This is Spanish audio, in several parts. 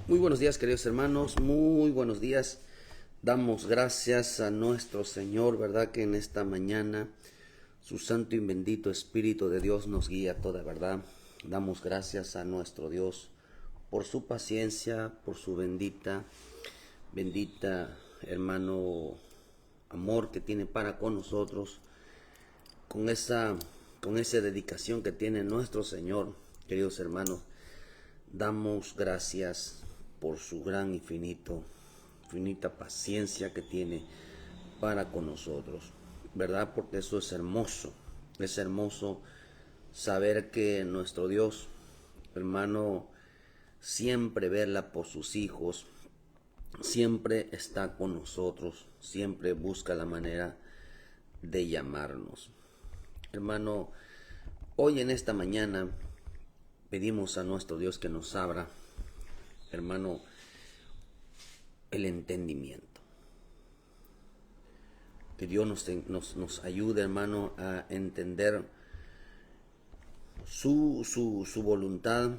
Muy buenos días, queridos hermanos, muy buenos días. Damos gracias a nuestro Señor, ¿verdad? Que en esta mañana su santo y bendito Espíritu de Dios nos guía a toda verdad. Damos gracias a nuestro Dios por su paciencia, por su bendita hermano amor que tiene para con nosotros, con esa, con esa dedicación que tiene nuestro Señor, queridos hermanos. Damos gracias por su gran infinita paciencia que tiene para con nosotros, ¿verdad? Porque eso es hermoso saber que nuestro Dios, hermano, siempre vela por sus hijos, siempre está con nosotros, siempre busca la manera de llamarnos. Hermano, hoy en esta mañana pedimos a nuestro Dios que nos abra, hermano, el entendimiento. Que Dios nos ayude, hermano, a entender su voluntad,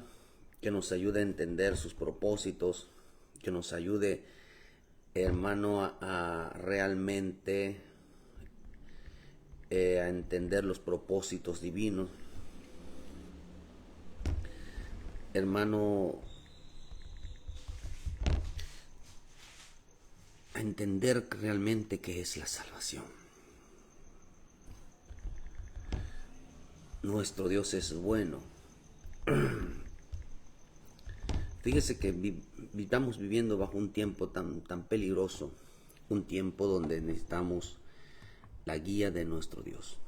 que nos ayude a entender sus propósitos, que nos ayude, hermano, a realmente a entender los propósitos divinos. Hermano, a entender realmente qué es la salvación. Nuestro Dios es bueno. Fíjese que estamos viviendo bajo un tiempo tan peligroso, un tiempo donde necesitamos la guía de nuestro Dios.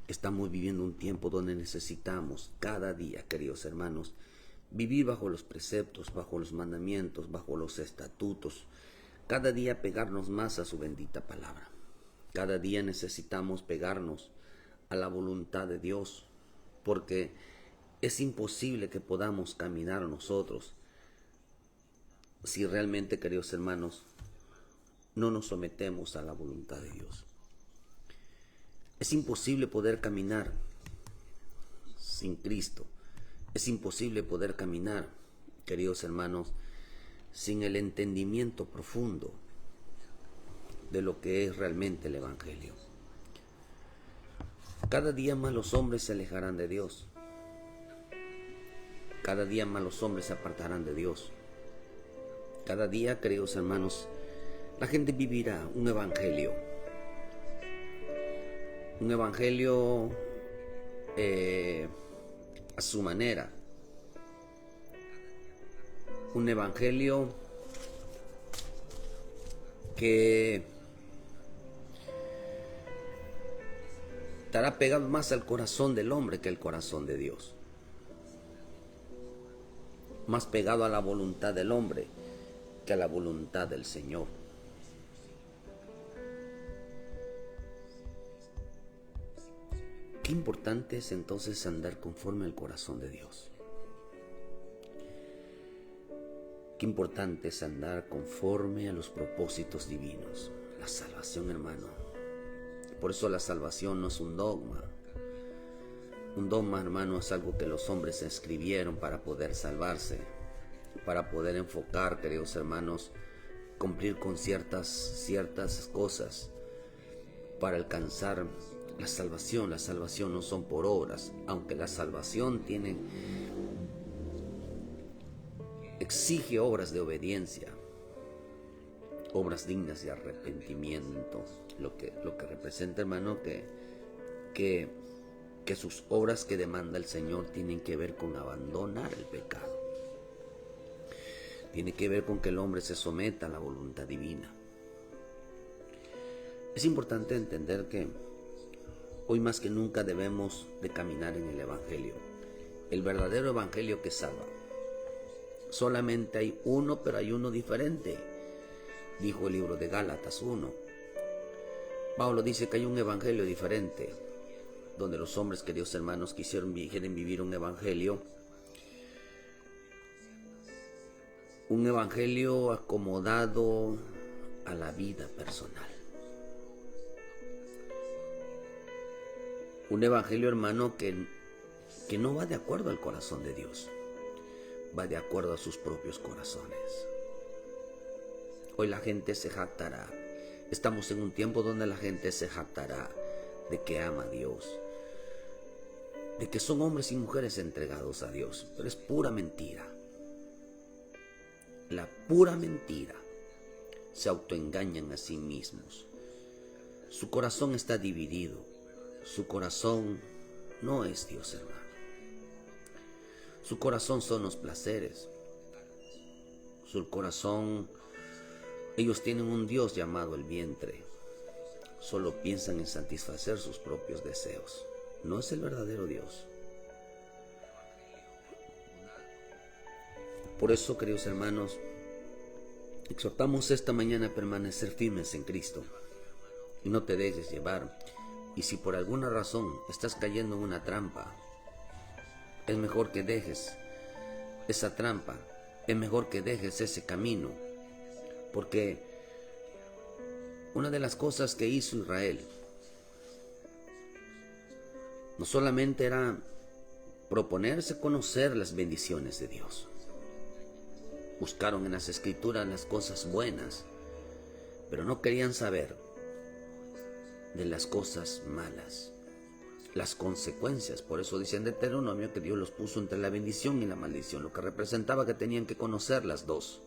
Estamos viviendo un tiempo donde necesitamos cada día, queridos hermanos, vivir bajo los preceptos, bajo los mandamientos, bajo los estatutos, cada día pegarnos más a su bendita palabra. Cada día necesitamos pegarnos a la voluntad de Dios, porque es imposible que podamos caminar nosotros si realmente, queridos hermanos, no nos sometemos a la voluntad de Dios. Es imposible poder caminar sin Cristo. Es imposible poder caminar, queridos hermanos, sin el entendimiento profundo de lo que es realmente el Evangelio. Cada día más los hombres se alejarán de Dios. Cada día más los hombres se apartarán de Dios. Cada día, queridos hermanos, la gente vivirá un evangelio a su manera, un evangelio que estará pegado más al corazón del hombre que al corazón de Dios, más pegado a la voluntad del hombre que a la voluntad del Señor. Qué importante es entonces andar conforme al corazón de Dios. Qué importante es andar conforme a los propósitos divinos. La salvación, hermano. Por eso la salvación no es un dogma. Un dogma, hermano, es algo que los hombres escribieron para poder salvarse, para poder enfocar, queridos hermanos, cumplir con ciertas cosas para alcanzar la salvación. La salvación no son por obras, aunque la salvación exige obras de obediencia, obras dignas de arrepentimiento, lo que representa, hermano, que sus obras que demanda el Señor tienen que ver con abandonar el pecado, tiene que ver con que el hombre se someta a la voluntad divina. Es importante entender que hoy más que nunca debemos de caminar en el Evangelio, el verdadero Evangelio que salva. Solamente hay uno, pero hay uno diferente, dijo el libro de Gálatas 1. Pablo dice que hay un evangelio diferente, donde los hombres, queridos hermanos, quieren vivir un evangelio acomodado a la vida personal. Un evangelio, hermano, que no va de acuerdo al corazón de Dios. va de acuerdo a sus propios corazones. Hoy la gente se jactará. Estamos en un tiempo donde la gente se jactará de que ama a Dios, de que son hombres y mujeres entregados a Dios, pero es pura mentira. La pura mentira. Se autoengañan a sí mismos. Su corazón está dividido. Su corazón no es Dios, hermano. Su corazón son los placeres. Su corazón, ellos tienen un Dios llamado el vientre. Solo piensan en satisfacer sus propios deseos. No es el verdadero Dios. Por eso, queridos hermanos, exhortamos esta mañana a permanecer firmes en Cristo y no te dejes llevar. Y si por alguna razón estás cayendo en una trampa, es mejor que dejes esa trampa, es mejor que dejes ese camino, porque una de las cosas que hizo Israel no solamente era proponerse conocer las bendiciones de Dios. Buscaron en las Escrituras las cosas buenas, pero no querían saber de las cosas malas, las consecuencias. Por eso dicen de Deuteronomio que Dios los puso entre la bendición y la maldición, lo que representaba que tenían que conocer las dos.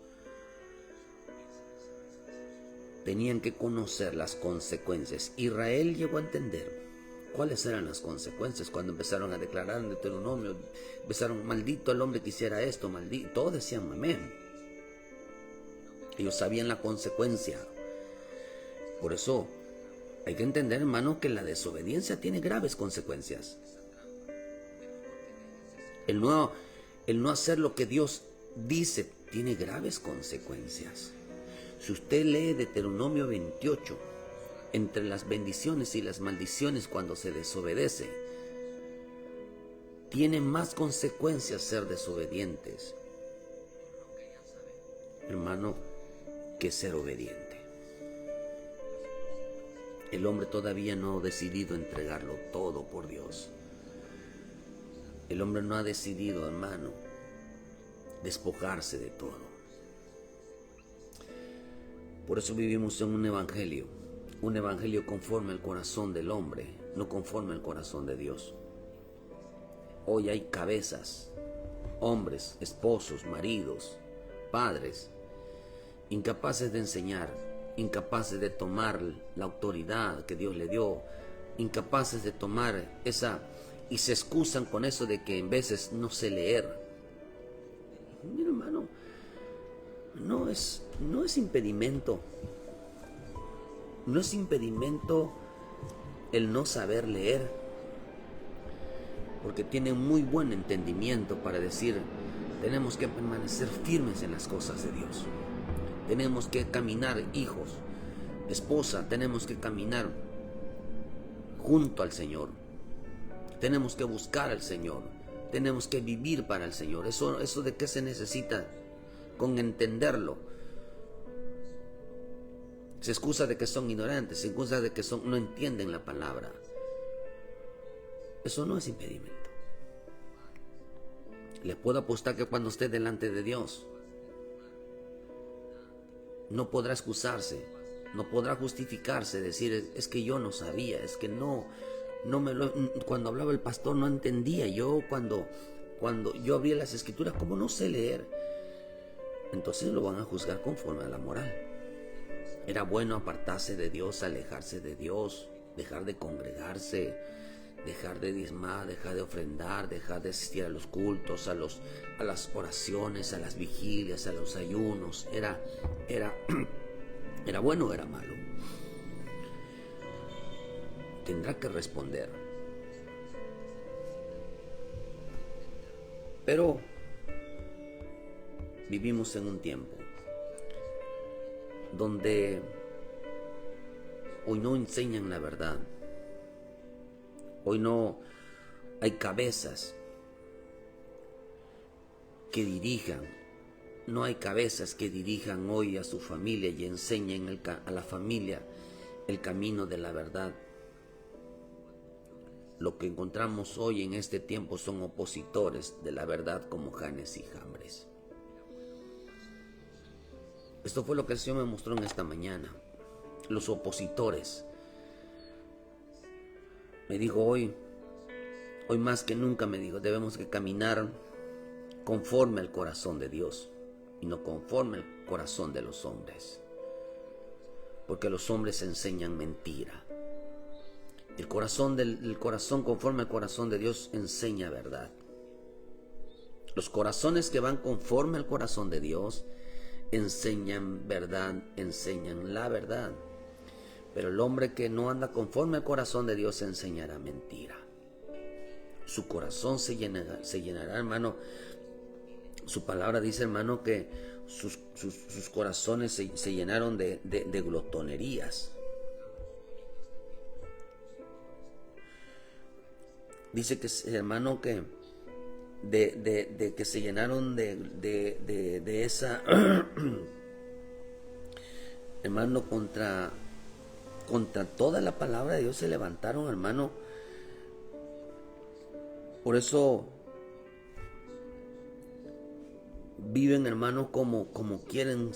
Tenían que conocer las consecuencias. Israel llegó a entender cuáles eran las consecuencias cuando empezaron a declarar en Deuteronomio. Empezaron, maldito el hombre que hiciera esto, maldito. Todos decían amén. Ellos sabían la consecuencia. Por eso hay que entender, hermano, que la desobediencia tiene graves consecuencias. El no hacer lo que Dios dice tiene graves consecuencias. Si usted lee Deuteronomio 28, entre las bendiciones y las maldiciones cuando se desobedece, tiene más consecuencias ser desobedientes, hermano, que ser obediente. El hombre todavía no ha decidido entregarlo todo por Dios. El hombre no ha decidido, hermano, despojarse de todo. Por eso vivimos en un evangelio conforme al corazón del hombre, no conforme al corazón de Dios. Hoy hay cabezas, hombres, esposos, maridos, padres, incapaces de enseñar, incapaces de tomar la autoridad que Dios le dio, incapaces de tomar esa, y se excusan con eso de que en veces no sé leer. Mira, hermano, no es impedimento. No es impedimento el no saber leer, porque tienen muy buen entendimiento para decir, tenemos que permanecer firmes en las cosas de Dios. Tenemos que caminar, hijos, esposa, tenemos que caminar junto al Señor. Tenemos que buscar al Señor. Tenemos que vivir para el Señor. ¿Eso de qué se necesita? Con entenderlo. Se excusa de que son ignorantes, se excusa de que no entienden la palabra. Eso no es impedimento. Les puedo apostar que cuando esté delante de Dios, no podrá excusarse, no podrá justificarse, decir, es que yo no sabía, es que cuando hablaba el pastor no entendía. Yo cuando yo abría las Escrituras, como no sé leer, entonces lo van a juzgar conforme a la moral. Era bueno apartarse de Dios, alejarse de Dios, dejar de congregarse, dejar de diezmar, dejar de ofrendar, dejar de asistir a los cultos, a las oraciones, a las vigilias, a los ayunos. ¿Era bueno o era malo? Tendrá que responder. Pero vivimos en un tiempo donde hoy no enseñan la verdad. Hoy no hay cabezas que dirijan. No hay cabezas que dirijan hoy a su familia y enseñen a la familia el camino de la verdad. lo que encontramos hoy en este tiempo son opositores de la verdad como Janes y Jambres. Esto fue lo que el Señor me mostró en esta mañana. Los opositores. Me dijo hoy más que nunca me dijo, debemos que caminar conforme al corazón de Dios y no conforme al corazón de los hombres. Porque los hombres enseñan mentira. El corazón conforme al corazón de Dios enseña verdad. Los corazones que van conforme al corazón de Dios enseñan verdad, enseñan la verdad. Pero el hombre que no anda conforme al corazón de Dios enseñará mentira. Su corazón se llenará, hermano. Su palabra dice, hermano, que sus corazones se llenaron de glotonerías. Dice que, hermano, que que se llenaron de esa hermano, contra toda la palabra de Dios se levantaron, hermano. Por eso viven, hermano, como quieren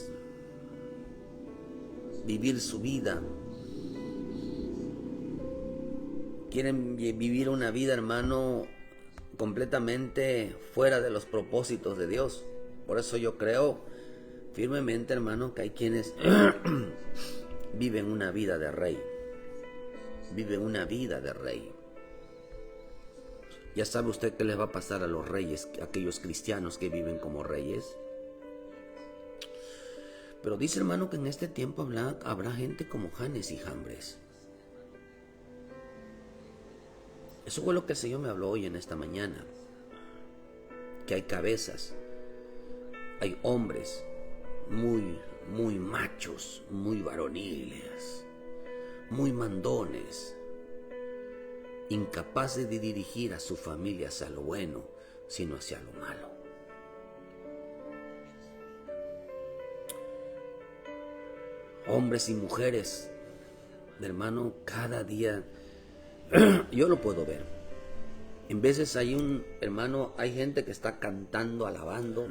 vivir su vida. Quieren vivir una vida, hermano, completamente fuera de los propósitos de Dios. Por eso yo creo firmemente, hermano, que hay quienes viven una vida de rey. Viven una vida de rey. Ya sabe usted qué les va a pasar a los reyes, a aquellos cristianos que viven como reyes. Pero dice, hermano, que en este tiempo habrá gente como Janes y Jambres. Eso fue lo que el Señor me habló hoy en esta mañana. Que hay cabezas, hay hombres muy machos, muy varoniles, muy mandones, incapaces de dirigir a su familia hacia lo bueno, sino hacia lo malo. Hombres y mujeres, hermano, cada día yo lo puedo ver. En veces hay hay gente que está cantando, alabando.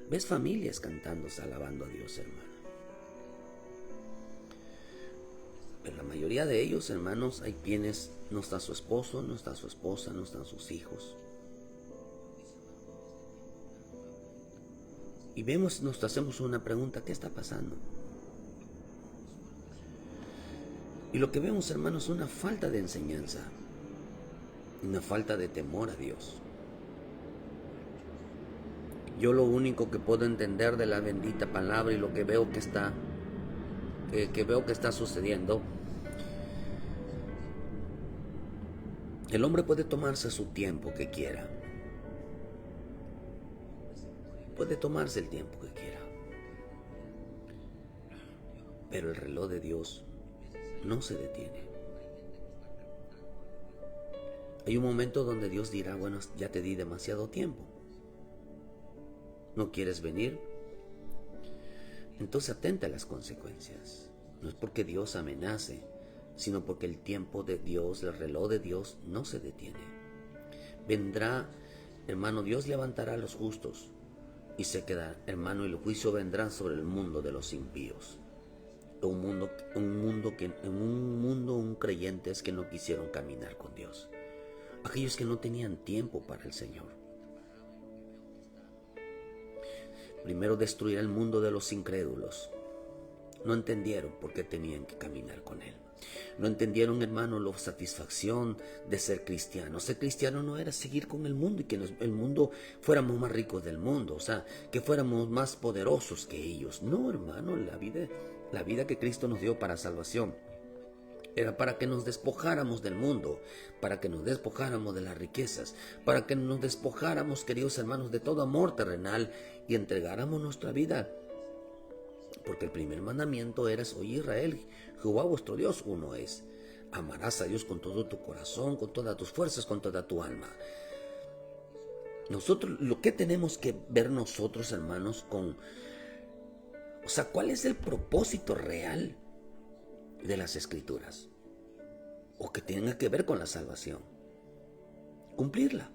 Ves familias cantando, alabando a Dios, hermano. Pero la mayoría de ellos, hermanos, hay quienes no está su esposo, no está su esposa, no están sus hijos. Y nos hacemos una pregunta, ¿qué está pasando? Y lo que vemos, hermanos, es una falta de enseñanza, una falta de temor a Dios. Yo lo único que puedo entender de la bendita palabra y lo que veo que está sucediendo, el hombre puede tomarse su tiempo que quiera. Puede tomarse el tiempo que quiera. Pero el reloj de Dios no se detiene. Hay un momento donde Dios dirá, bueno, ya te di demasiado tiempo. ¿No quieres venir? Entonces atenta a las consecuencias. No es porque Dios amenace, sino porque el tiempo de Dios, el reloj de Dios no se detiene. Vendrá, hermano, Dios levantará a los justos y se quedará, hermano, y el juicio vendrá sobre el mundo de los impíos. Creyentes que no quisieron caminar con Dios. Aquellos que no tenían tiempo para el Señor. Primero destruirá el mundo de los incrédulos. No entendieron por qué tenían que caminar con Él. No entendieron, hermano, la satisfacción de ser cristiano. Ser cristiano no era seguir con el mundo y que el mundo fuéramos más ricos del mundo. O sea, que fuéramos más poderosos que ellos. No, hermano, la vida que Cristo nos dio para salvación era para que nos despojáramos del mundo, para que nos despojáramos de las riquezas, para que nos despojáramos, queridos hermanos, de todo amor terrenal y entregáramos nuestra vida. Porque el primer mandamiento era: oye Israel, Jehová vuestro Dios uno es. Amarás a Dios con todo tu corazón, con todas tus fuerzas, con toda tu alma. Nosotros, lo que tenemos que ver nosotros, hermanos, ¿cuál es el propósito real de las Escrituras? o que tenga que ver con la salvación. Cumplirla.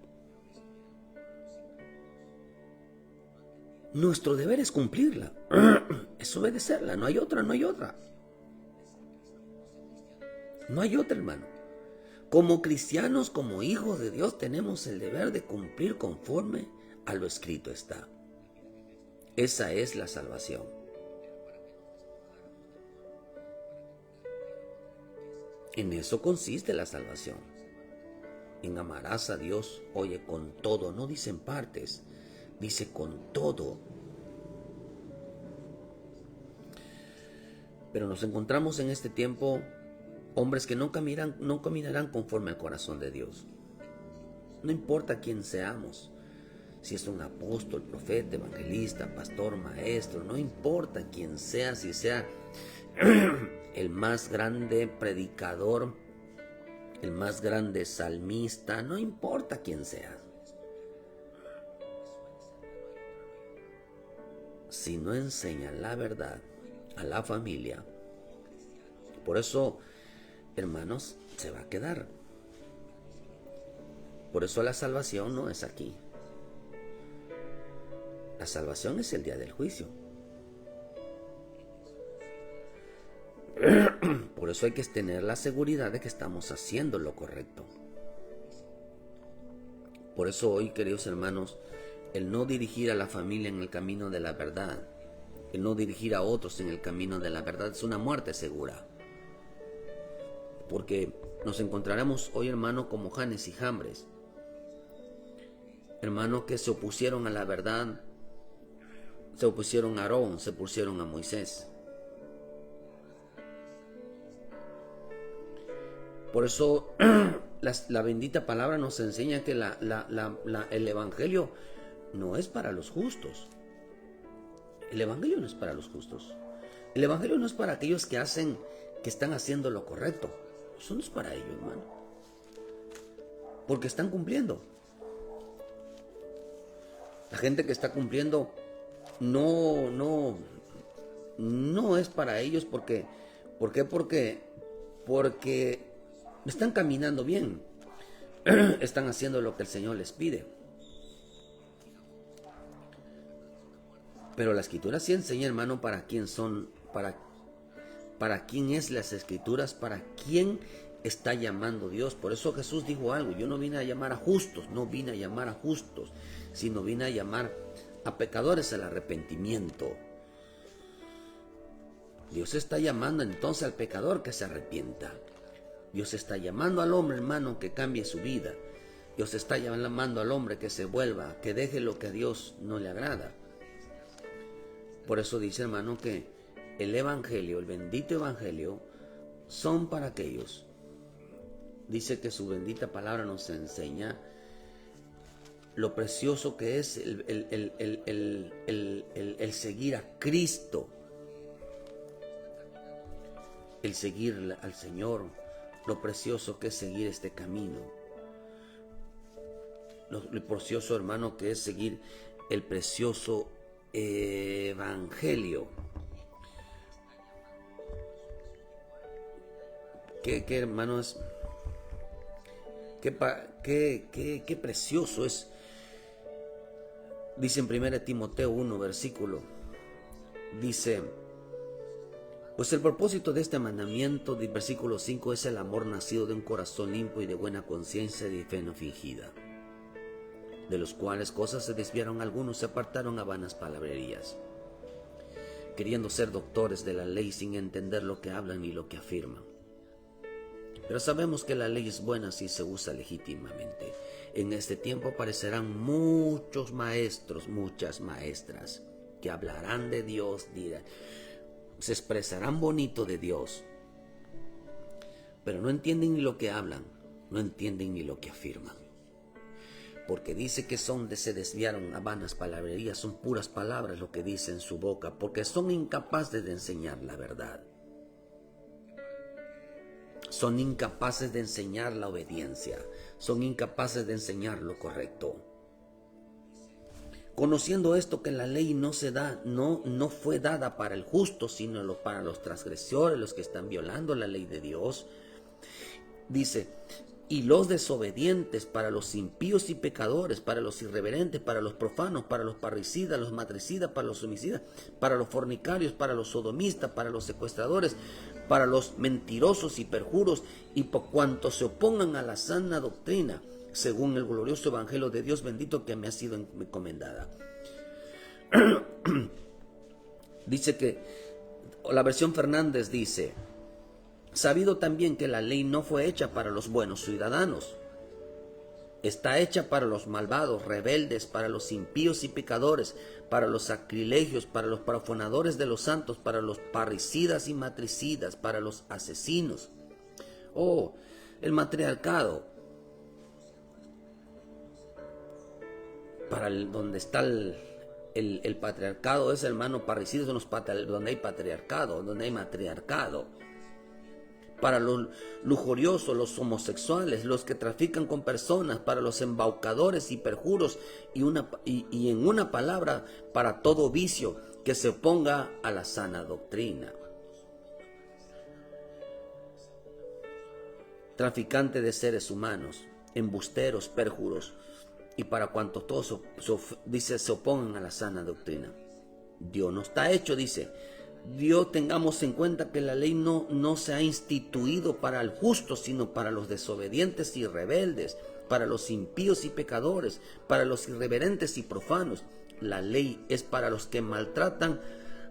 Nuestro deber es cumplirla, es obedecerla, no hay otra, no hay otra. No hay otra, hermano. Como cristianos, como hijos de Dios, tenemos el deber de cumplir conforme a lo escrito está. Esa es la salvación. En eso consiste la salvación. En amarás a Dios, oye, con todo, no dice en partes, dice con todo. Pero nos encontramos en este tiempo hombres que no caminarán conforme al corazón de Dios. No importa quién seamos, si es un apóstol, profeta, evangelista, pastor, maestro, no importa quién sea, si sea el más grande predicador, el más grande salmista, no importa quién sea. Si no enseña la verdad a la familia, por eso, hermanos, se va a quedar. Por eso la salvación no es aquí. La salvación es el día del juicio. Por eso hay que tener la seguridad de que estamos haciendo lo correcto. Por eso hoy, queridos hermanos, el no dirigir a la familia en el camino de la verdad, el no dirigir a otros en el camino de la verdad es una muerte segura. Porque nos encontraremos hoy, hermano, como Janes y Jambres, hermanos que se opusieron a la verdad, se opusieron a Aarón, se opusieron a Moisés. Por eso la bendita palabra nos enseña que el evangelio no es para los justos. El evangelio no es para los justos. El evangelio no es para aquellos que están haciendo lo correcto. Eso no es para ellos, hermano. Porque están cumpliendo. La gente que está cumpliendo no es para ellos ¿Por qué? Porque están caminando bien. Están haciendo lo que el Señor les pide. Pero la Escritura sí enseña, hermano, para quién son, para quién es las Escrituras, para quién está llamando Dios. Por eso Jesús dijo algo: yo no vine a llamar a justos, sino vine a llamar a pecadores al arrepentimiento. Dios está llamando entonces al pecador que se arrepienta. Dios está llamando al hombre, hermano, que cambie su vida. Dios está llamando al hombre que se vuelva, que deje lo que a Dios no le agrada. Por eso dice, hermano, que el evangelio, el bendito evangelio, son para aquellos. Dice que su bendita palabra nos enseña lo precioso que es el seguir a Cristo, el seguir al Señor, lo precioso que es seguir este camino, lo precioso, hermano, que es seguir el precioso evangelio. ¿Qué hermanos? Qué precioso es. Dice en 1 Timoteo 1, versículo. Dice: pues el propósito de este mandamiento, de versículo 5, es el amor nacido de un corazón limpio y de buena conciencia y de fe no fingida, de los cuales cosas se desviaron algunos, se apartaron a vanas palabrerías, queriendo ser doctores de la ley sin entender lo que hablan ni lo que afirman. Pero sabemos que la ley es buena si se usa legítimamente. En este tiempo aparecerán muchos maestros, muchas maestras, que hablarán de Dios, se expresarán bonito de Dios, pero no entienden ni lo que hablan, no entienden ni lo que afirman. Porque dice que se desviaron a vanas palabrerías, son puras palabras lo que dice en su boca, porque son incapaces de enseñar la verdad. Son incapaces de enseñar la obediencia, son incapaces de enseñar lo correcto. Conociendo esto, que la ley no fue dada para el justo, sino para los transgresores, los que están violando la ley de Dios, Dice, y los desobedientes, para los impíos y pecadores, para los irreverentes, para los profanos, para los parricidas, los matricidas, para los homicidas, para los fornicarios, para los sodomistas, para los secuestradores, para los mentirosos y perjuros, y por cuanto se opongan a la sana doctrina, según el glorioso evangelio de Dios bendito que me ha sido encomendada. Dice que, la versión Fernández dice, sabido también que la ley no fue hecha para los buenos ciudadanos, está hecha para los malvados, rebeldes, para los impíos y pecadores, para los sacrilegios, para los profanadores de los santos, para los parricidas y matricidas, para los asesinos. Oh, el matriarcado, para donde está el patriarcado, es hermano, parricidas son los donde hay patriarcado, donde hay matriarcado. Para los lujuriosos, los homosexuales, los que trafican con personas, para los embaucadores y perjuros, y en una palabra, para todo vicio que se oponga a la sana doctrina. Traficante de seres humanos, embusteros, perjuros, y para cuantos todos dice se opongan a la sana doctrina. Dios no está hecho, dice. Dios, tengamos en cuenta que la ley no se ha instituido para el justo, sino para los desobedientes y rebeldes, para los impíos y pecadores, para los irreverentes y profanos. La ley es para los que maltratan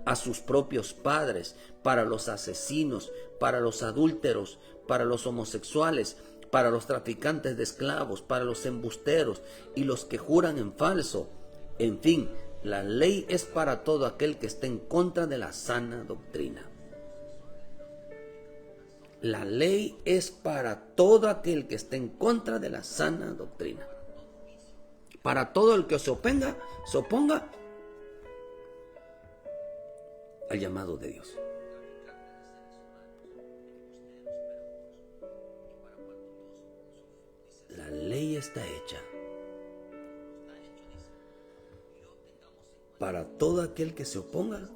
a sus propios padres, para los asesinos, para los adúlteros, para los homosexuales, para los traficantes de esclavos, para los embusteros y los que juran en falso. En fin, la ley es para todo aquel que esté en contra de la sana doctrina. La ley es para todo aquel que esté en contra de la sana doctrina. Para todo el que se oponga al llamado de Dios. La ley está hecha para todo aquel que se oponga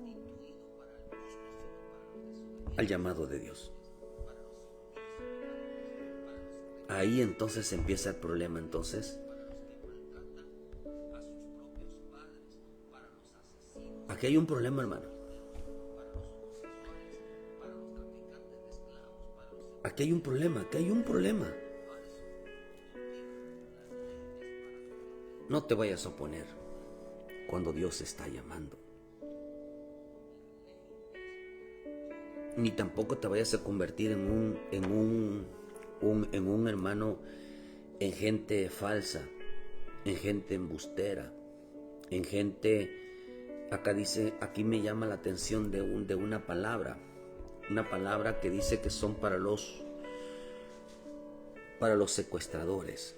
al llamado de Dios. Ahí entonces empieza el problema. Entonces, aquí hay un problema, hermano. Aquí hay un problema. No te vayas a oponer cuando Dios está llamando. Ni tampoco te vayas a convertir en un hermano, en gente falsa, en gente embustera, en gente, acá dice, aquí me llama la atención de una palabra que dice que son para los secuestradores.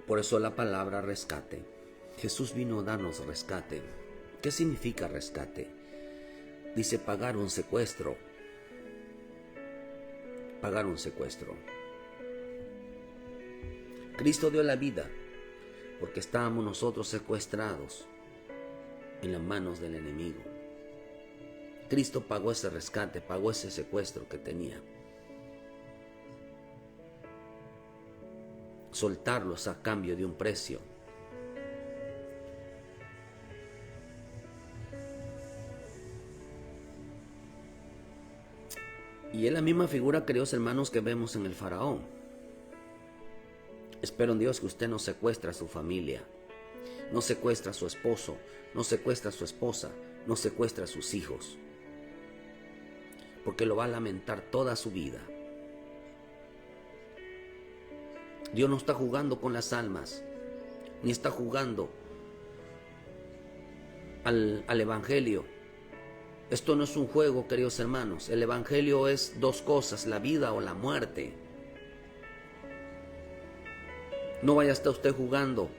Por eso la palabra rescate. Jesús vino a darnos rescate. ¿Qué significa rescate? Dice pagar un secuestro. Pagar un secuestro. Cristo dio la vida porque estábamos nosotros secuestrados en las manos del enemigo. Cristo pagó ese rescate, pagó ese secuestro que tenía. Soltarlos a cambio de un precio. Y es la misma figura, queridos hermanos, que vemos en el faraón. Espero en Dios que usted no secuestre a su familia, no secuestre a su esposo, no secuestre a su esposa, no secuestre a sus hijos, porque lo va a lamentar toda su vida. Dios no está jugando con las almas, ni está jugando al evangelio. Esto no es un juego, queridos hermanos. El evangelio es dos cosas, la vida o la muerte. No vaya a estar usted jugando,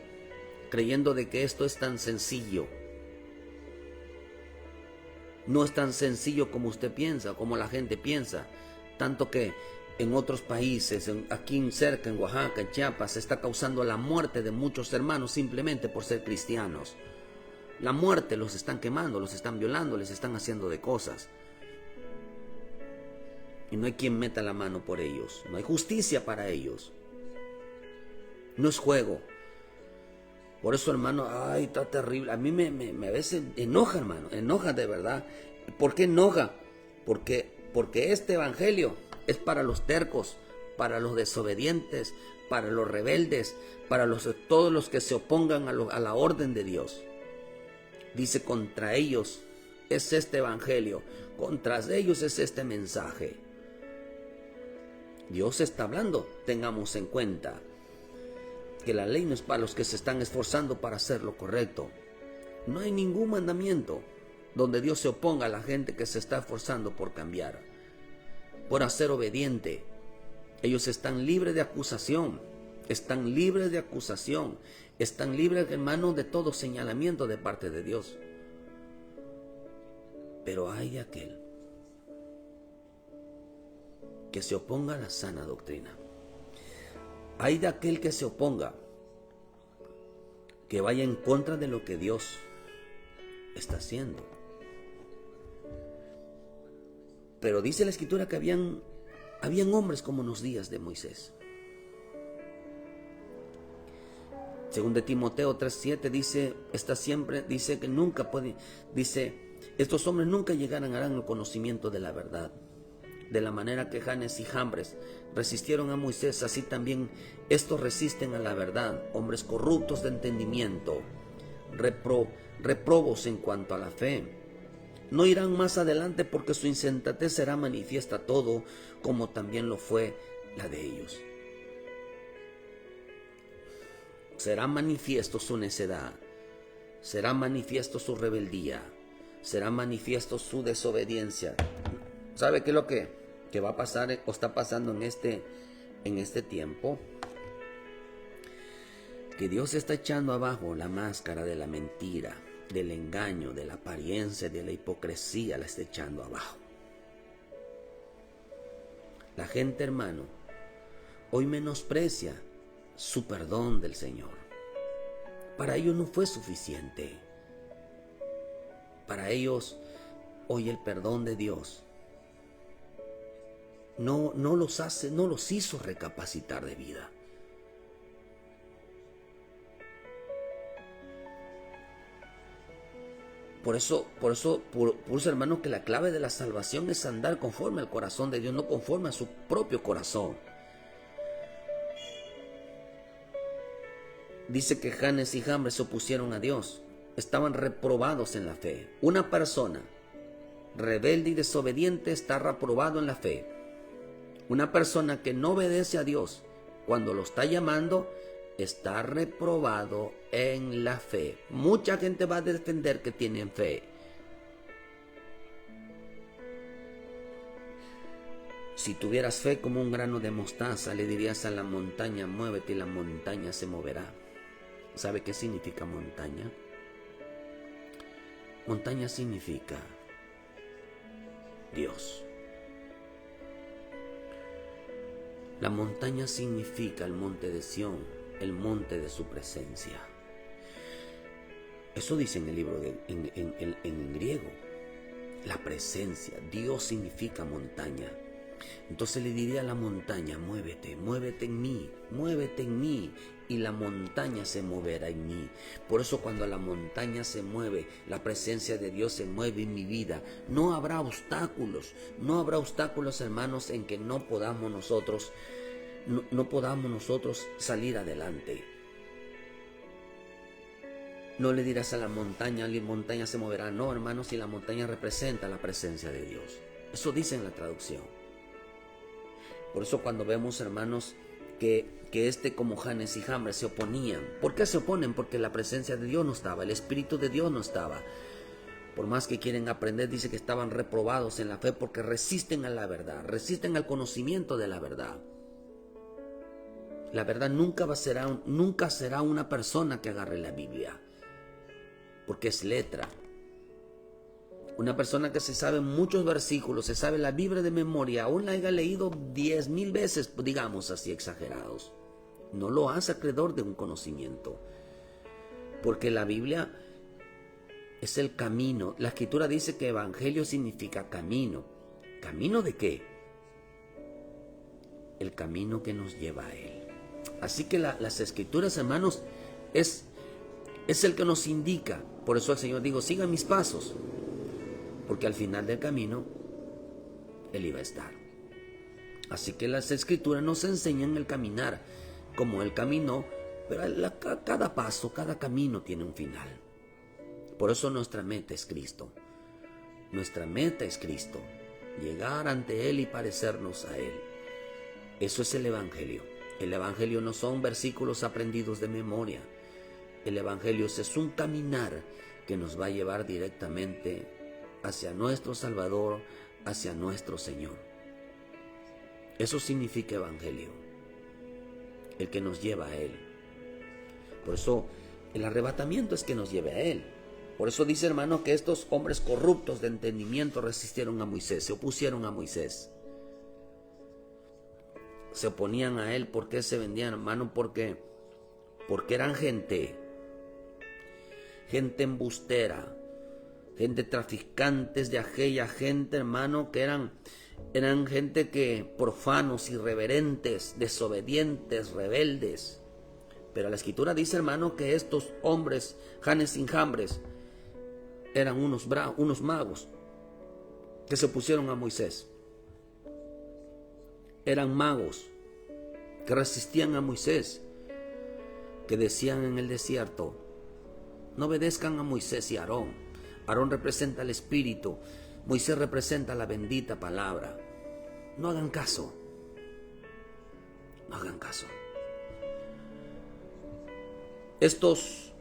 creyendo de que esto es tan sencillo. No es tan sencillo como usted piensa, como la gente piensa. Tanto que en otros países, aquí cerca, en Oaxaca, en Chiapas, se está causando la muerte de muchos hermanos simplemente por ser cristianos. La muerte los están quemando, los están violando, les están haciendo de cosas. Y no hay quien meta la mano por ellos. No hay justicia para ellos. No es juego. Por eso, hermano, ay, está terrible. A mí me a veces enoja, hermano. Enoja de verdad. ¿Por qué enoja? Porque este evangelio es para los tercos, para los desobedientes, para los rebeldes, para todos los que se opongan a la orden de Dios. Dice, contra ellos es este evangelio, contra ellos es este mensaje. Dios está hablando, tengamos en cuenta que la ley no es para los que se están esforzando para hacer lo correcto. No hay ningún mandamiento donde Dios se oponga a la gente que se está esforzando por cambiar, por hacer obediente. Ellos están libres de acusación, están libres de acusación, están libres, hermano, de todo señalamiento de parte de Dios. Pero hay de aquel que se oponga a la sana doctrina. Hay de aquel que se oponga, que vaya en contra de lo que Dios está haciendo. Pero dice la Escritura que habían hombres como en los días de Moisés. Según de Timoteo 3:7 dice que nunca puede, dice, estos hombres nunca llegarán al conocimiento de la verdad. De la manera que Janes y Jambres resistieron a Moisés, así también estos resisten a la verdad, hombres corruptos de entendimiento, reprobos en cuanto a la fe. No irán más adelante porque su insensatez será manifiesta a todo, como también lo fue la de ellos. Será manifiesto su necedad, será manifiesto su rebeldía, será manifiesto su desobediencia. ¿Sabe qué es lo que va a pasar o está pasando en este tiempo? Que Dios está echando abajo la máscara de la mentira, del engaño, de la apariencia, de la hipocresía, la está echando abajo. La gente, hermano, hoy menosprecia su perdón del Señor. Para ellos no fue suficiente. Para ellos, hoy el perdón de Dios no los hizo recapacitar de vida. Por eso, hermano, que la clave de la salvación es andar conforme al corazón de Dios, no conforme a su propio corazón. Dice que Janes y Jambres se opusieron a Dios, estaban reprobados en la fe. Una persona rebelde y desobediente está reprobado en la fe. Una persona que no obedece a Dios cuando lo está llamando está reprobado en la fe. Mucha gente va a defender que tienen fe. Si tuvieras fe como un grano de mostaza, le dirías a la montaña, muévete, y la montaña se moverá. ¿Sabe qué significa montaña? Montaña significa Dios. La montaña significa el monte de Sión, el monte de su presencia. Eso dice en el libro en griego. La presencia. Dios significa montaña. Entonces le diría a la montaña, muévete, muévete en mí, y la montaña se moverá en mí. Por eso cuando la montaña se mueve, la presencia de Dios se mueve en mi vida. No habrá obstáculos, hermanos, en que no podamos nosotros salir adelante. No le dirás a la montaña se moverá. No, hermanos, si la montaña representa la presencia de Dios. Eso dice en la traducción. Por eso cuando vemos, hermanos, que como Janes y Jambres se oponían. ¿Por qué se oponen? Porque la presencia de Dios no estaba, el Espíritu de Dios no estaba. Por más que quieren aprender, dice que estaban reprobados en la fe porque resisten a la verdad, resisten al conocimiento de la verdad. La verdad nunca será una persona que agarre la Biblia, porque es letra. Una persona que se sabe muchos versículos, se sabe la Biblia de memoria, aún la haya leído 10,000 veces, digamos así exagerados, no lo hace acreedor de un conocimiento. Porque la Biblia es el camino. La Escritura dice que evangelio significa camino. ¿Camino de qué? El camino que nos lleva a Él. Así que las Escrituras, hermanos, es el que nos indica. Por eso el Señor dijo, sigan mis pasos, porque al final del camino Él iba a estar. Así que las Escrituras nos enseñan el caminar como Él caminó, pero cada paso, cada camino tiene un final. Por eso nuestra meta es Cristo. Nuestra meta es Cristo, llegar ante Él y parecernos a Él. Eso es el Evangelio. El Evangelio no son versículos aprendidos de memoria. El Evangelio es un caminar que nos va a llevar directamente hacia nuestro Salvador, hacia nuestro Señor. Eso significa Evangelio, el que nos lleva a Él. Por eso el arrebatamiento es que nos lleve a Él. Por eso dice, hermano, que estos hombres corruptos de entendimiento resistieron a Moisés, se opusieron a Moisés. Se oponían a Él. ¿Por qué se vendían, hermano? Porque eran gente embustera, gente traficantes de aquella gente, hermano, que eran gente que profanos, irreverentes, desobedientes, rebeldes. Pero la Escritura dice, hermano, que estos hombres, Janes y Jambres, eran unos magos que se opusieron a Moisés. Eran magos que resistían a Moisés, que decían en el desierto, no obedezcan a Moisés y a Aarón. Aarón representa al Espíritu, Moisés representa la bendita palabra. No hagan caso. No hagan caso. Estos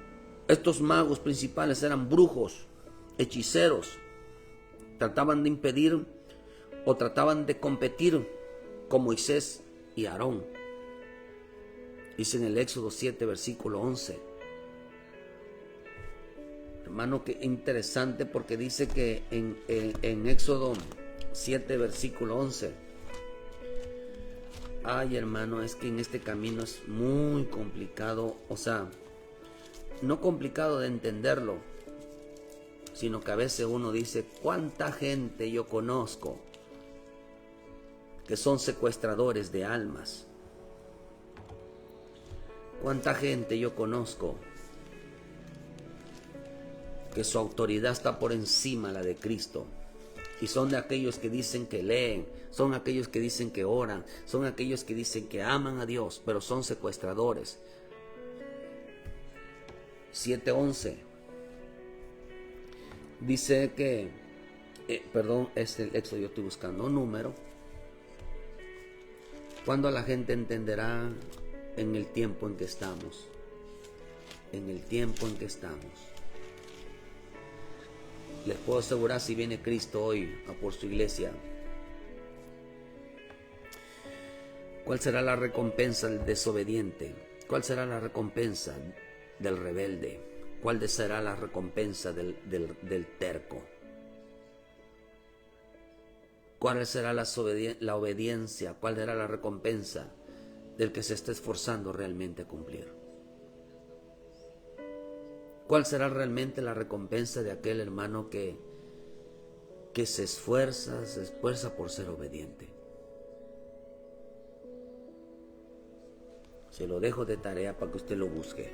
magos principales eran brujos, hechiceros. Trataban de impedir o trataban de competir con Moisés y Aarón. Dice en el Éxodo 7, versículo 11. Hermano, qué interesante, porque dice que en Éxodo 7, versículo 11. Ay, hermano, es que en este camino es muy complicado, o sea, no complicado de entenderlo, sino que a veces uno dice, ¿cuánta gente yo conozco que son secuestradores de almas? ¿Cuánta gente yo conozco que su autoridad está por encima de la de Cristo? Y son de aquellos que dicen que leen, son aquellos que dicen que oran, son aquellos que dicen que aman a Dios, pero son secuestradores. 7:11 dice que, es el Éxodo, yo estoy buscando un número. ¿Cuándo la gente entenderá? En el tiempo en que estamos. En el tiempo en que estamos. Les puedo asegurar, si viene Cristo hoy a por su iglesia, ¿cuál será la recompensa del desobediente? ¿Cuál será la recompensa del rebelde? ¿Cuál será la recompensa del terco? ¿Cuál será la obediencia? ¿Cuál será la recompensa del que se está esforzando realmente a cumplir? ¿Cuál será realmente la recompensa de aquel hermano que se esfuerza por ser obediente? Se lo dejo de tarea para que usted lo busque,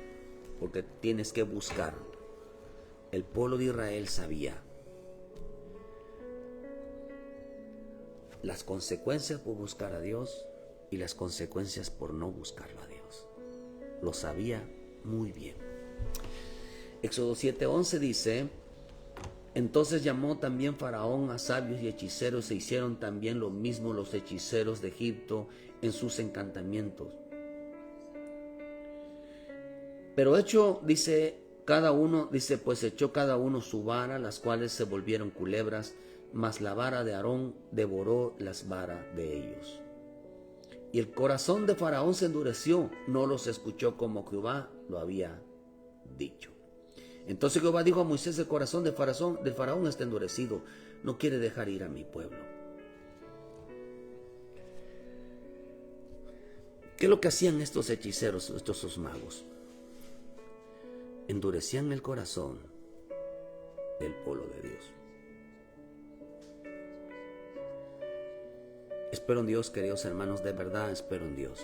porque tienes que buscar. El pueblo de Israel sabía las consecuencias por buscar a Dios y las consecuencias por no buscarlo a Dios. Lo sabía muy bien. Éxodo 7:11 dice, entonces llamó también Faraón a sabios y hechiceros, e hicieron también lo mismo los hechiceros de Egipto en sus encantamientos. Pero pues echó cada uno su vara, las cuales se volvieron culebras, mas la vara de Aarón devoró las varas de ellos. Y el corazón de Faraón se endureció, no los escuchó como Jehová lo había dicho. Entonces Jehová dijo a Moisés, el corazón del Faraón está endurecido, no quiere dejar ir a mi pueblo. ¿Qué es lo que hacían estos hechiceros, estos magos? Endurecían el corazón del pueblo de Dios. Espero en Dios, queridos hermanos, de verdad espero en Dios.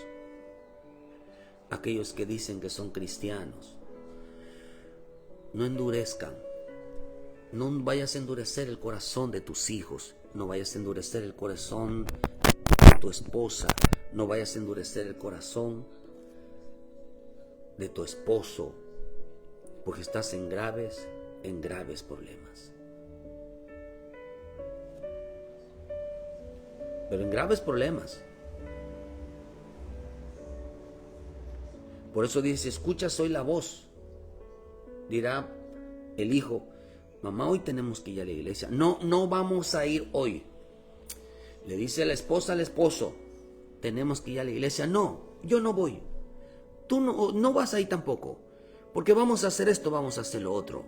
Aquellos que dicen que son cristianos, no endurezcan. No vayas a endurecer el corazón de tus hijos. No vayas a endurecer el corazón de tu esposa. No vayas a endurecer el corazón de tu esposo, porque estás en graves problemas. Pero en graves problemas. Por eso dice, escuchas hoy la voz. Dirá el hijo, mamá, hoy tenemos que ir a la iglesia. No, no vamos a ir hoy. Le dice la esposa al esposo, tenemos que ir a la iglesia. No, yo no voy. Tú no vas a ir tampoco. Porque vamos a hacer esto, vamos a hacer lo otro.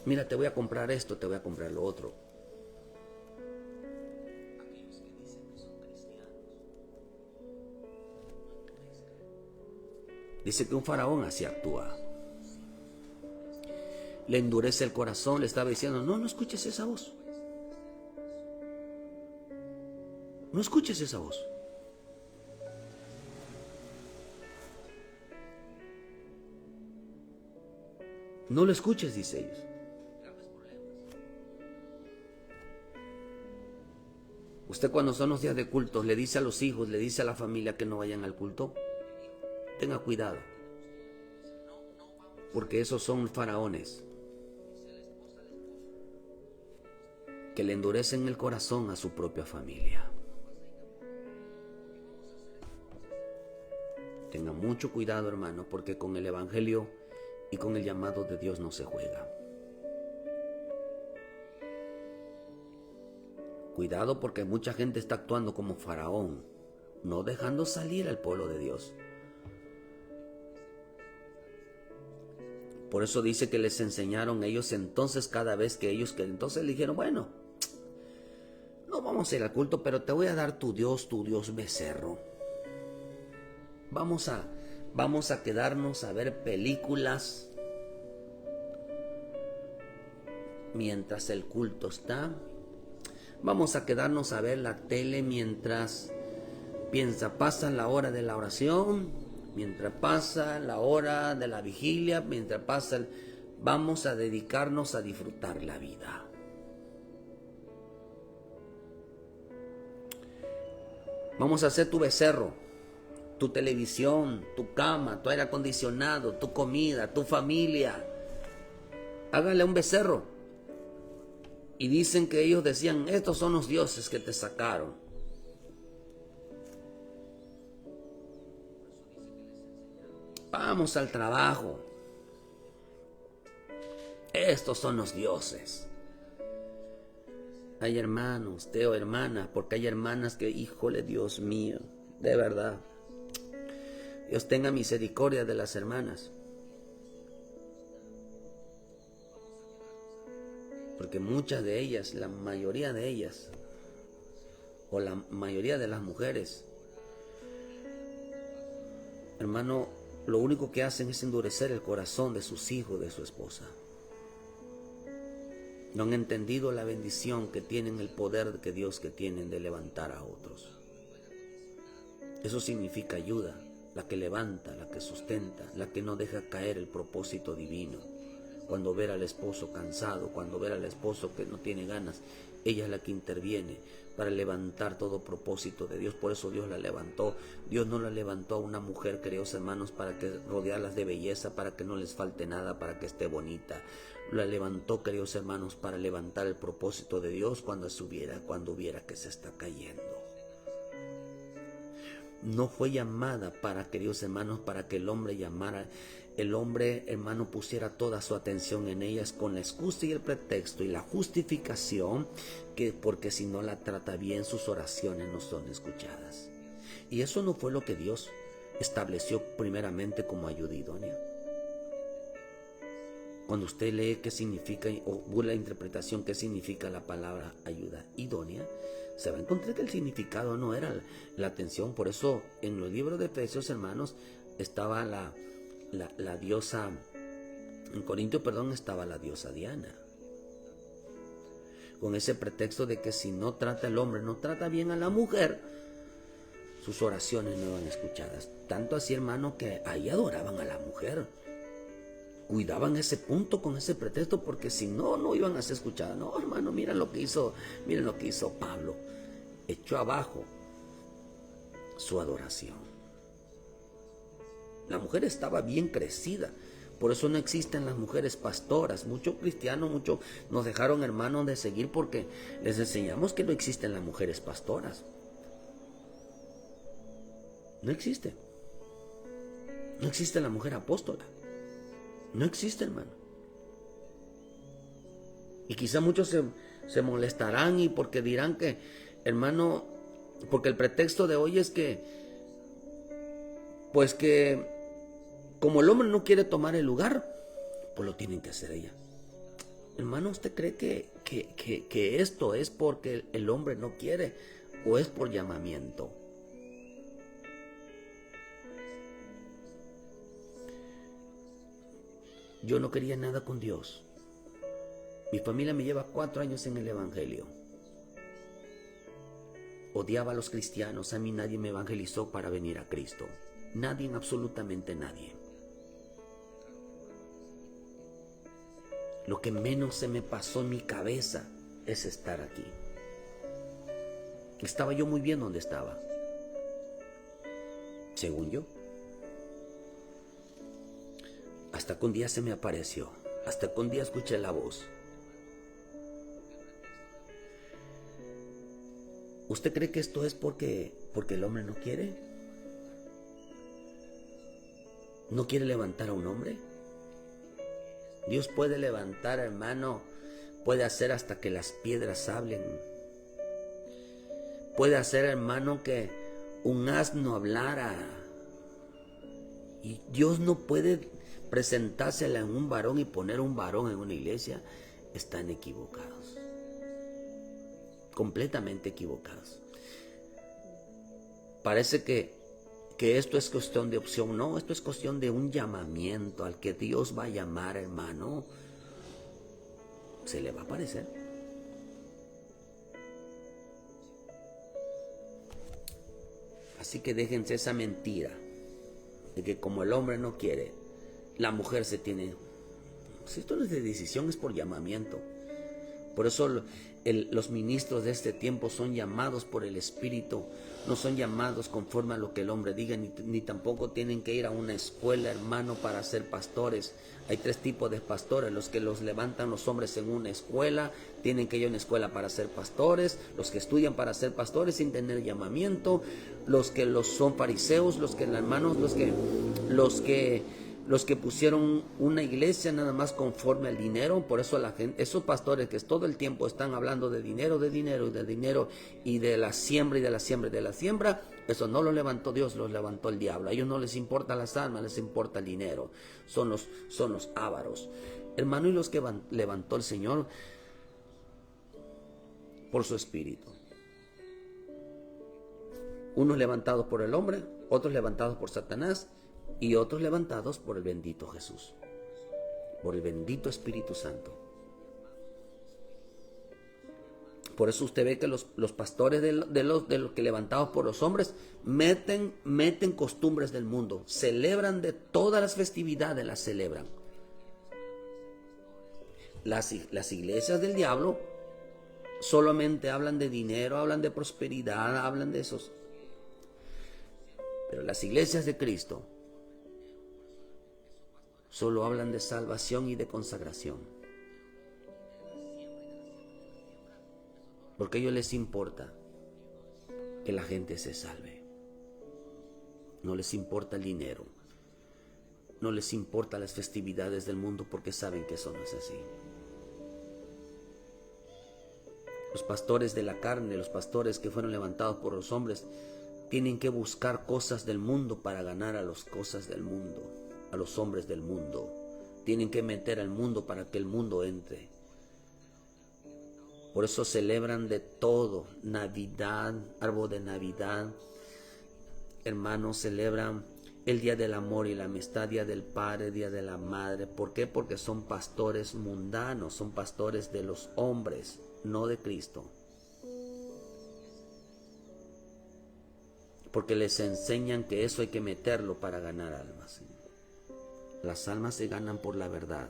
Mira, te voy a comprar esto, te voy a comprar lo otro. Aquellos que dicen que son cristianos. Dice que un faraón así actúa. Le endurece el corazón, le estaba diciendo, no escuches esa voz. No escuches esa voz. No lo escuches, dice ellos. Usted cuando son los días de culto le dice a los hijos, le dice a la familia que no vayan al culto. Tenga cuidado. Porque esos son faraones que le endurecen el corazón a su propia familia. Tenga mucho cuidado, hermano, porque con el evangelio y con el llamado de Dios no se juega. Cuidado, porque mucha gente está actuando como faraón, no dejando salir al pueblo de Dios. Por eso dice que les enseñaron ellos entonces cada vez que entonces le dijeron, bueno, no vamos a ir al culto, pero te voy a dar tu Dios becerro. Vamos a quedarnos a ver películas mientras el culto está. Vamos a quedarnos a ver la tele mientras pasa la hora de la oración, mientras pasa la hora de la vigilia, vamos a dedicarnos a disfrutar la vida. Vamos a hacer tu becerro, tu televisión, tu cama, tu aire acondicionado, tu comida, tu familia. Hágale un becerro. Y dicen que ellos decían, estos son los dioses que te sacaron. Vamos al trabajo. Estos son los dioses. Hay hermanos, hermanas, porque hay hermanas que, híjole, Dios mío, de verdad. Dios tenga misericordia de las hermanas. Porque muchas de ellas, la mayoría de ellas, o la mayoría de las mujeres, hermano, lo único que hacen es endurecer el corazón de sus hijos, de su esposa. No han entendido la bendición que tienen, el poder que Dios que tienen de levantar a otros. Eso significa ayuda, la que levanta, la que sustenta, la que no deja caer el propósito divino. Cuando ver al esposo cansado, cuando ver al esposo que no tiene ganas, ella es la que interviene para levantar todo propósito de Dios. Por eso Dios la levantó. Dios no la levantó a una mujer, queridos hermanos, para que rodearlas de belleza, para que no les falte nada, para que esté bonita. La levantó, queridos hermanos, para levantar el propósito de Dios cuando hubiera que se está cayendo. No fue llamada para, queridos hermanos, para que el hombre hermano, pusiera toda su atención en ellas con la excusa y el pretexto y la justificación, porque si no la trata bien, sus oraciones no son escuchadas. Y eso no fue lo que Dios estableció primeramente como ayuda idónea. Cuando usted lee qué significa, o la interpretación qué significa la palabra ayuda idónea, se va a encontrar que el significado no era la atención. Por eso en los libros de Efesios, hermanos, estaba la diosa En Corintio, estaba la diosa Diana. Con ese pretexto de que si no trata el hombre, no trata bien a la mujer, sus oraciones no eran escuchadas. Tanto así, hermano, que ahí adoraban a la mujer. Cuidaban ese punto con ese pretexto, porque si no, no iban a ser escuchadas. No, hermano, miren lo que hizo Pablo. Echó abajo su adoración. La mujer estaba bien crecida. Por eso no existen las mujeres pastoras. Muchos cristianos, nos dejaron, hermanos, de seguir porque les enseñamos que no existen las mujeres pastoras. No existe. No existe la mujer apóstola. No existe, hermano. Y quizá muchos se molestarán y porque dirán que, hermano, porque el pretexto de hoy es que, pues que como el hombre no quiere tomar el lugar, pues lo tienen que hacer ella. Hermano, ¿usted cree que esto es porque el hombre no quiere o es por llamamiento? Yo no quería nada con Dios. Mi familia me lleva 4 años en el evangelio. Odiaba a los cristianos. A mí nadie me evangelizó para venir a Cristo. Nadie, absolutamente nadie. Lo que menos se me pasó en mi cabeza es estar aquí. Estaba yo muy bien donde estaba, según yo. Hasta que un día se me apareció, hasta que un día escuché la voz. ¿Usted cree que esto es porque el hombre no quiere? ¿No quiere levantar a un hombre? Dios puede levantar, hermano, puede hacer hasta que las piedras hablen. Puede hacer, hermano, que un asno hablara. Y Dios no puede presentársela en un varón y poner un varón en una iglesia. Están equivocados. Completamente equivocados. Parece que esto es cuestión de opción. No, esto es cuestión de un llamamiento al que Dios va a llamar, hermano. Se le va a aparecer. Así que déjense esa mentira de que como el hombre no quiere, la mujer se tiene. Si esto no es de decisión, es por llamamiento. Por eso los ministros de este tiempo son llamados por el Espíritu. No son llamados conforme a lo que el hombre diga, ni tampoco tienen que ir a una escuela, hermano, para ser pastores. Hay 3 tipos de pastores: los que los levantan los hombres en una escuela, tienen que ir a una escuela para ser pastores; los que estudian para ser pastores sin tener llamamiento; los que son fariseos, los que pusieron una iglesia nada más conforme al dinero. Por eso la gente, esos pastores que todo el tiempo están hablando de dinero y de la siembra y de la siembra y de la siembra, eso no lo levantó Dios, lo levantó el diablo. A ellos no les importa las almas, les importa el dinero. Son los ávaros, hermano. Y los que levantó el Señor por su Espíritu. Unos levantados por el hombre, otros levantados por Satanás, y otros levantados por el bendito Jesús, por el bendito Espíritu Santo. Por eso usted ve que los pastores de los que levantados por los hombres meten costumbres del mundo, celebran de todas las festividades, las celebran. Las iglesias del diablo solamente hablan de dinero, hablan de prosperidad, hablan de esos. Pero las iglesias de Cristo solo hablan de salvación y de consagración. Porque a ellos les importa que la gente se salve. No les importa el dinero. No les importa las festividades del mundo, porque saben que eso no es así. Los pastores de la carne, los pastores que fueron levantados por los hombres, tienen que buscar cosas del mundo para ganar a las cosas del mundo, a los hombres del mundo. Tienen que meter al mundo para que el mundo entre. Por eso celebran de todo: Navidad, árbol de Navidad, hermanos, celebran el día del amor y la amistad, día del padre, día de la madre. ¿Por qué? Porque son pastores mundanos, son pastores de los hombres, no de Cristo. Porque les enseñan que eso hay que meterlo para ganar almas. Las almas se ganan por la verdad,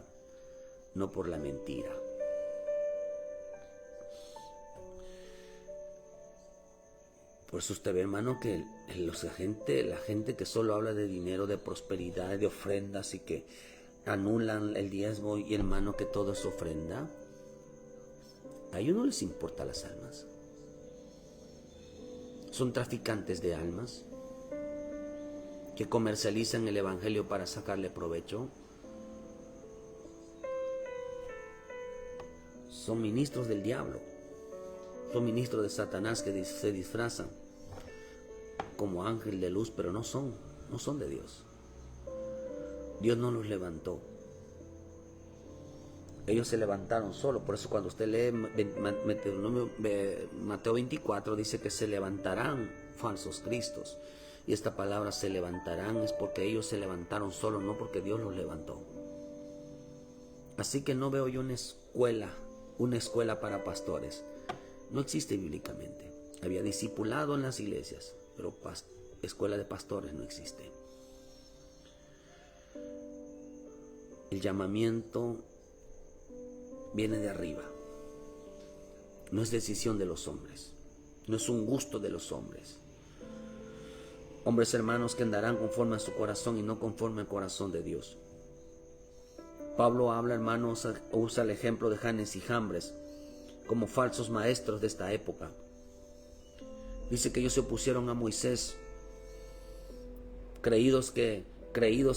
no por la mentira. Por eso usted ve, hermano, que la gente que solo habla de dinero, de prosperidad, de ofrendas y que anulan el diezmo, y hermano, que todo es ofrenda, a ellos no les importa las almas. Son traficantes de almas que comercializan el evangelio para sacarle provecho. Son ministros del diablo. Son ministros de Satanás que se disfrazan como ángel de luz, pero no son de Dios. Dios no los levantó. Ellos se levantaron solos. Por eso cuando usted lee Mateo 24, dice que se levantarán falsos cristos. Y esta palabra se levantarán es porque ellos se levantaron solos, no porque Dios los levantó. Así que no veo yo una escuela para pastores. No existe bíblicamente. Había discipulado en las iglesias, pero escuela de pastores no existe. El llamamiento viene de arriba. No es decisión de los hombres. No es un gusto de los hombres. Hombres hermanos que andarán conforme a su corazón y no conforme al corazón de Dios. Pablo habla, hermanos, usa el ejemplo de Janes y Jambres como falsos maestros de esta época. Dice que ellos se opusieron a Moisés, creídos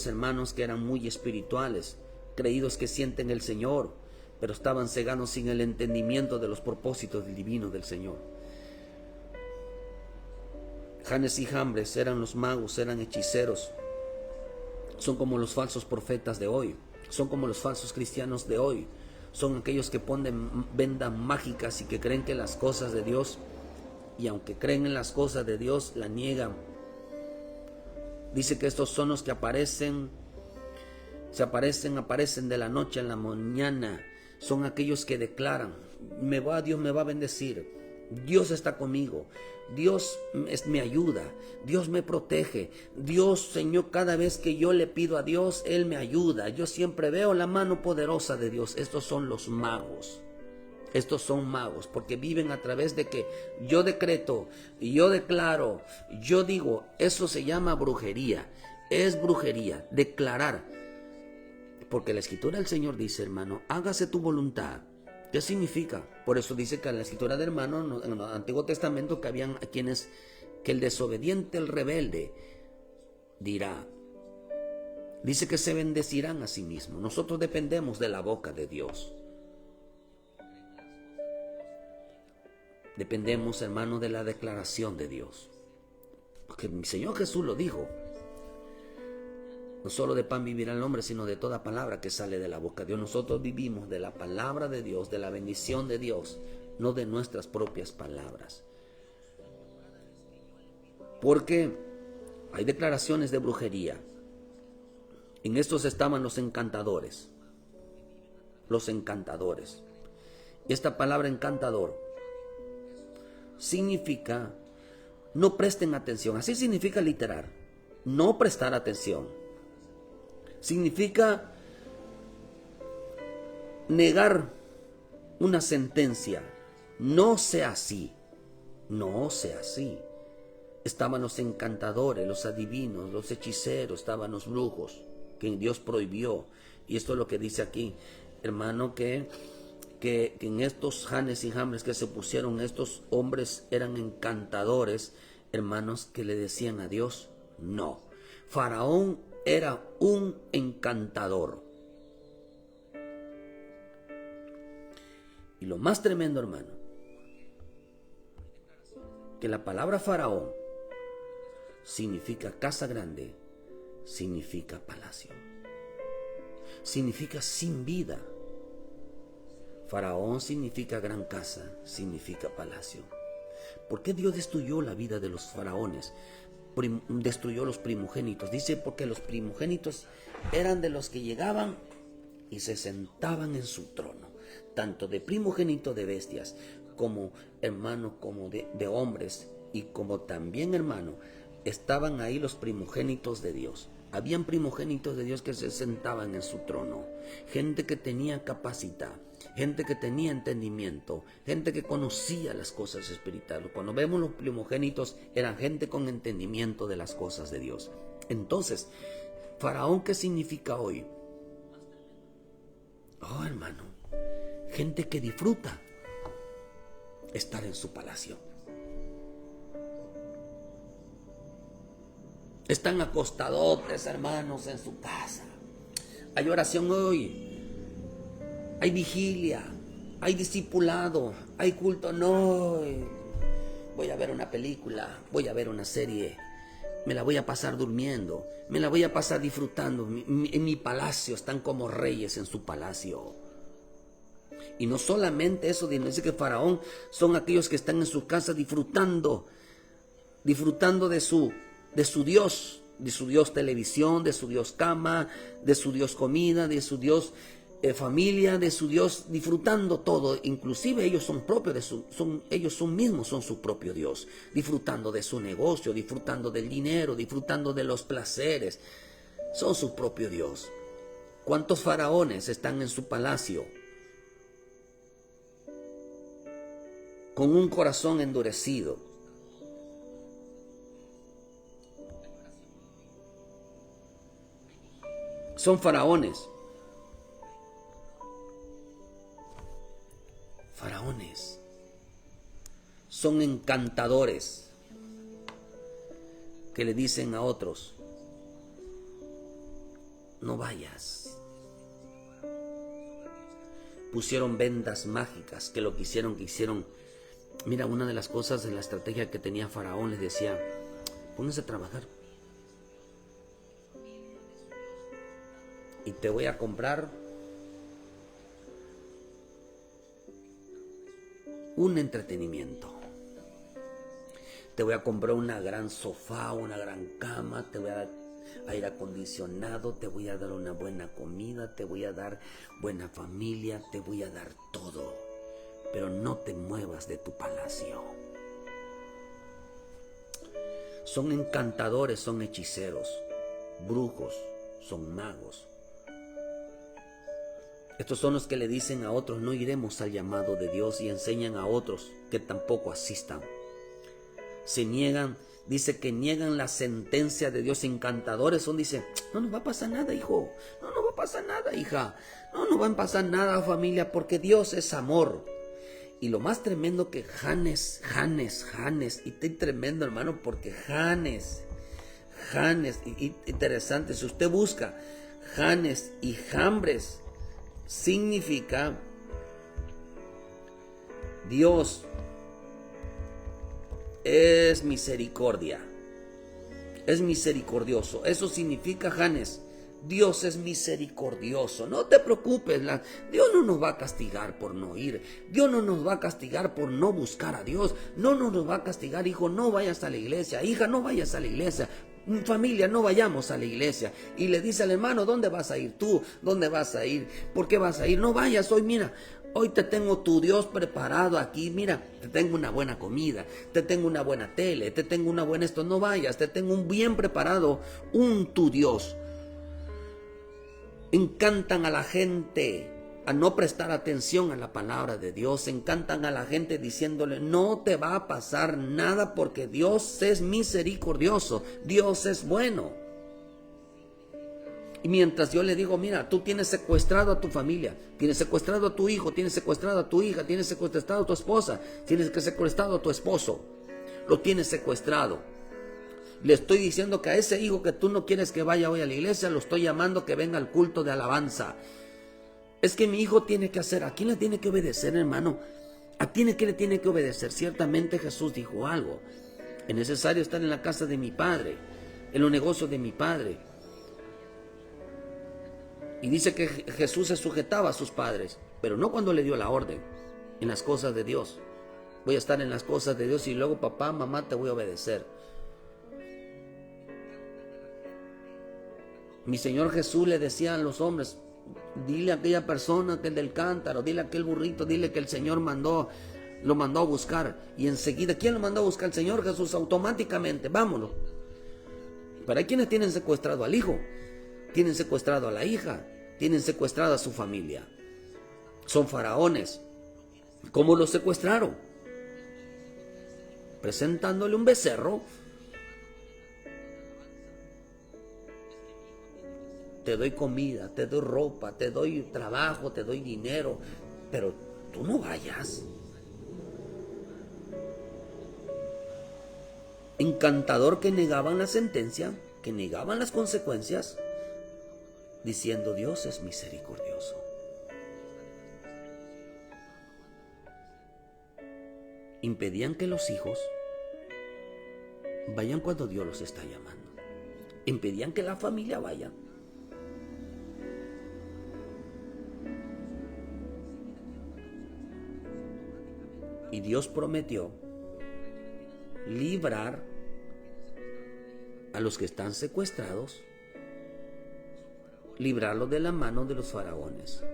hermanos que eran muy espirituales, creídos que sienten el Señor, pero estaban cegados sin el entendimiento de los propósitos divinos del Señor. Janes y Jambres eran los magos, eran hechiceros. Son como los falsos profetas de hoy, son como los falsos cristianos de hoy. Son aquellos que ponen vendas mágicas y que creen que las cosas de Dios, y aunque creen en las cosas de Dios, la niegan. Dice que estos son los que aparecen de la noche a la mañana. Son aquellos que declaran: Dios me va a bendecir, Dios está conmigo, Dios me ayuda, Dios me protege, Dios, Señor, cada vez que yo le pido a Dios, Él me ayuda. Yo siempre veo la mano poderosa de Dios. Estos son los magos. Estos son magos porque viven a través de que yo decreto, yo declaro, yo digo. Eso se llama brujería. Es brujería, declarar. Porque la Escritura del Señor dice, hermano, hágase tu voluntad. ¿Qué significa? Por eso dice que en la Escritura de hermano, en el Antiguo Testamento, que habían quienes, que el desobediente, el rebelde, dirá, dice que se bendecirán a sí mismos. Nosotros dependemos de la boca de Dios. Dependemos, hermano, de la declaración de Dios. Porque mi Señor Jesús lo dijo. No solo de pan vivirá el hombre, sino de toda palabra que sale de la boca de Dios. Nosotros vivimos de la palabra de Dios, de la bendición de Dios, no de nuestras propias palabras. Porque hay declaraciones de brujería. En estos estaban los encantadores. Los encantadores. Y esta palabra encantador significa no presten atención. Así significa literal. No prestar atención. Significa negar una sentencia. No sea así. No sea así. Estaban los encantadores, los adivinos, los hechiceros, estaban los brujos, que Dios prohibió. Y esto es lo que dice aquí, hermano, que en estos Janes y Jambres que se pusieron, estos hombres eran encantadores, hermanos, que le decían a Dios no. Faraón era un encantador. Y lo más tremendo, hermano, que la palabra faraón significa casa grande, significa palacio, significa sin vida. Faraón significa gran casa, significa palacio. ¿Por qué Dios destruyó la vida de los faraones? destruyó los primogénitos. Dice porque los primogénitos eran de los que llegaban y se sentaban en su trono, tanto de primogénito de bestias, como hermano, como de hombres, y como también hermano, estaban ahí los primogénitos de Dios. Habían primogénitos de Dios que se sentaban en su trono, gente que tenía capacidad, gente que tenía entendimiento, gente que conocía las cosas espirituales. Cuando vemos los primogénitos, eran gente con entendimiento de las cosas de Dios. Entonces, Faraón, ¿qué significa hoy? Oh, hermano, gente que disfruta estar en su palacio. Están acostadotes, hermanos, en su casa. Hay oración hoy, hay vigilia, hay discipulado, hay culto. No, voy a ver una película, voy a ver una serie, me la voy a pasar durmiendo, me la voy a pasar disfrutando. En mi palacio están como reyes en su palacio. Y no solamente eso, dice que Faraón son aquellos que están en su casa disfrutando de su Dios televisión, de su Dios cama, de su Dios comida, de su Dios familia, de su Dios, disfrutando todo. Inclusive ellos son propios ellos mismos son su propio Dios, disfrutando de su negocio, disfrutando del dinero, disfrutando de los placeres. Son su propio Dios. ¿Cuántos faraones están en su palacio con un corazón endurecido? Son faraones. Faraones. Son encantadores que le dicen a otros: no vayas. Pusieron vendas mágicas que lo que hicieron. Mira, una de las cosas de la estrategia que tenía Faraón, les decía: pónganse a trabajar y te voy a comprar un entretenimiento. Te voy a comprar una gran sofá, una gran cama, te voy a dar aire acondicionado, te voy a dar una buena comida, te voy a dar buena familia, te voy a dar todo, pero no te muevas de tu palacio. Son encantadores, son hechiceros, brujos, son magos. Estos son los que le dicen a otros: no iremos al llamado de Dios, y enseñan a otros que tampoco asistan. Se niegan, dice que niegan la sentencia de Dios. Encantadores son, dice: no nos va a pasar nada, hijo, no nos va a pasar nada, hija, no nos va a pasar nada, familia, porque Dios es amor. Y lo más tremendo que Janes, y estoy tremendo, hermano, porque Janes, interesante, si usted busca Janes y Jambres, significa Dios es misericordia, es misericordioso. Eso significa Janes. Dios es misericordioso. No te preocupes, Dios no nos va a castigar por no ir. Dios no nos va a castigar por no buscar a Dios. No nos va a castigar: hijo, no vayas a la iglesia, hija, no vayas a la iglesia, familia, no vayamos a la iglesia. Y le dice al hermano: ¿dónde vas a ir tú? ¿Dónde vas a ir? ¿Por qué vas a ir? No vayas hoy, mira. Hoy te tengo tu Dios preparado aquí, mira, te tengo una buena comida, te tengo una buena tele, te tengo una buena esto, no vayas, te tengo un bien preparado, tu Dios. Encantan a la gente a no prestar atención a la palabra de Dios. Encantan a la gente diciéndole: no te va a pasar nada porque Dios es misericordioso, Dios es bueno. Y mientras yo le digo: mira, tú tienes secuestrado a tu familia, tienes secuestrado a tu hijo, tienes secuestrado a tu hija, tienes secuestrado a tu esposa, tienes secuestrado a tu esposo, lo tienes secuestrado. Le estoy diciendo que a ese hijo que tú no quieres que vaya hoy a la iglesia, lo estoy llamando que venga al culto de alabanza. Es que mi hijo tiene que hacer. ¿A quién le tiene que obedecer, hermano? ¿A quién le tiene que obedecer? Ciertamente Jesús dijo algo: es necesario estar en la casa de mi Padre, en los negocios de mi Padre. Y dice que Jesús se sujetaba a sus padres, pero no cuando le dio la orden, en las cosas de Dios. Voy a estar en las cosas de Dios y luego: papá, mamá, te voy a obedecer. Mi Señor Jesús le decía a los hombres, dile a aquella persona que es del cántaro, dile a aquel burrito, dile que el Señor lo mandó a buscar. Y enseguida, ¿quién lo mandó a buscar? El Señor Jesús, automáticamente, vámonos. Pero hay quienes tienen secuestrado al hijo, tienen secuestrado a la hija, tienen secuestrado a su familia. Son faraones. ¿Cómo los secuestraron? Presentándole un becerro. Te doy comida, te doy ropa, te doy trabajo, te doy dinero, pero tú no vayas. Encantador que negaban la sentencia, que negaban las consecuencias, diciendo Dios es misericordioso. Impedían que los hijos vayan cuando Dios los está llamando. Impedían que la familia vaya. Y Dios prometió librar a los que están secuestrados, librarlos de la mano de los faraones.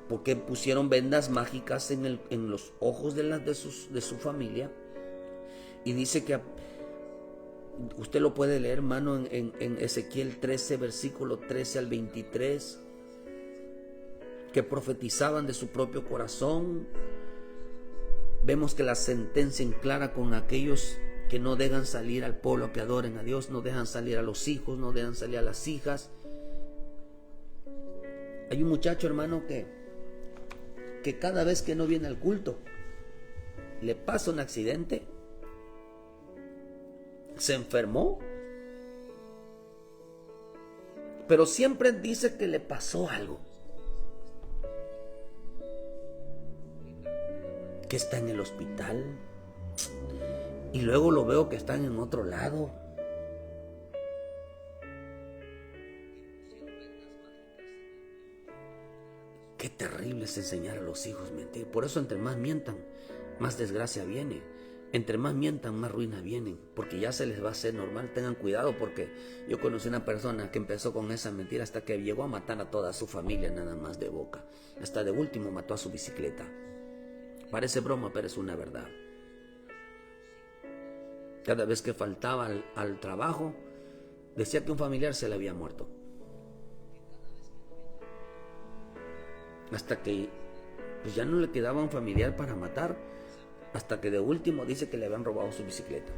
Porque pusieron vendas mágicas en los ojos de su familia. Y dice que usted lo puede leer, hermano, en Ezequiel 13, versículo 13 al 23, que profetizaban de su propio corazón. Vemos que la sentencia en clara con aquellos que no dejan salir al pueblo que adoren a Dios, no dejan salir a los hijos, no dejan salir a las hijas. Hay un muchacho, hermano, que cada vez que no viene al culto, le pasa un accidente, se enfermó, pero siempre dice que le pasó algo, que está en el hospital, y luego lo veo que están en otro lado. Qué terrible es enseñar a los hijos mentir. Por eso entre más mientan, más desgracia viene. Entre más mientan, más ruina viene, porque ya se les va a hacer normal. Tengan cuidado, porque yo conocí una persona que empezó con esa mentira hasta que llegó a matar a toda su familia nada más de boca. Hasta de último mató a su bicicleta. Parece broma, pero es una verdad. Cada vez que faltaba al trabajo, decía que un familiar se le había muerto. Hasta que pues ya no le quedaba un familiar para matar, hasta que de último dice que le habían robado su bicicleta.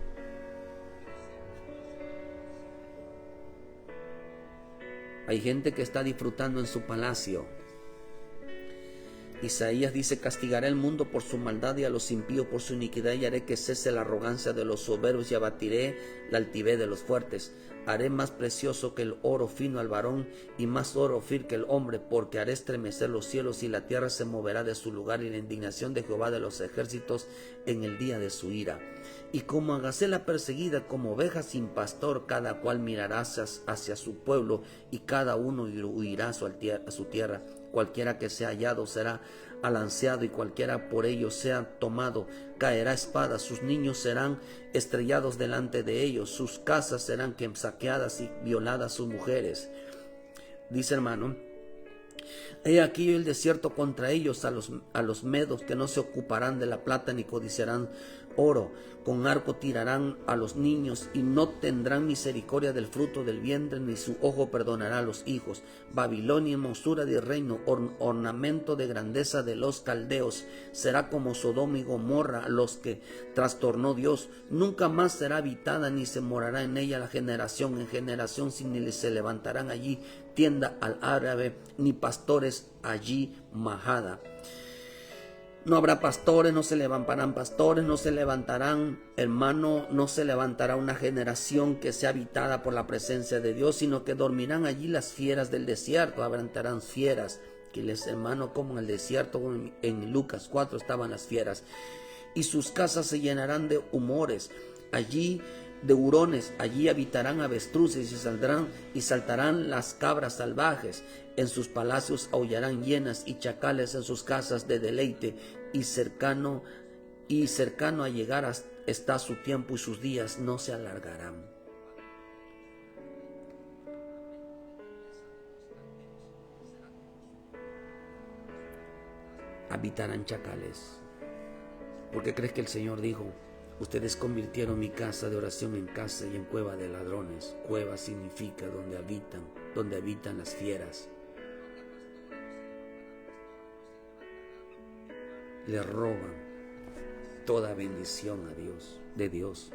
Hay gente que está disfrutando en su palacio. Isaías dice: castigaré al mundo por su maldad y a los impíos por su iniquidad, y haré que cese la arrogancia de los soberbios y abatiré la altivez de los fuertes. Haré más precioso que el oro fino al varón y más oro fir que el hombre, porque haré estremecer los cielos y la tierra se moverá de su lugar, y la indignación de Jehová de los ejércitos en el día de su ira. Y como a gacela perseguida, como oveja sin pastor, cada cual mirará hacia su pueblo, y cada uno huirá a su tierra. Cualquiera que sea hallado será alanceado, y cualquiera por ellos sea tomado caerá espada. Sus niños serán estrellados delante de ellos, sus casas serán saqueadas y violadas sus mujeres. Dice, hermano: he aquí el desierto contra ellos, a los medos, que no se ocuparán de la plata ni codiciarán oro. Con arco tirarán a los niños y no tendrán misericordia del fruto del vientre, ni su ojo perdonará a los hijos. Babilonia, hermosura de reino, ornamento de grandeza de los caldeos, será como Sodoma y Gomorra, los que trastornó Dios. Nunca más será habitada, ni se morará en ella la generación en generación, ni se levantarán allí tienda al árabe, ni pastores allí majada. No habrá pastores, no se levantarán pastores, no se levantarán, hermano, no se levantará una generación que sea habitada por la presencia de Dios, sino que dormirán allí las fieras del desierto. Habrán fieras, que les, hermano, como en el desierto, en Lucas 4 estaban las fieras. Y sus casas se llenarán de humores, allí de hurones, allí habitarán avestruces y saltarán las cabras salvajes. En sus palacios aullarán hienas y chacales en sus casas de deleite, y cercano y cercano a llegar está su tiempo y sus días no se alargarán. Habitarán chacales. ¿Por qué crees que el Señor dijo: ustedes convirtieron mi casa de oración en casa y en cueva de ladrones? Cueva significa donde habitan las fieras. Le roban toda bendición a Dios, de Dios.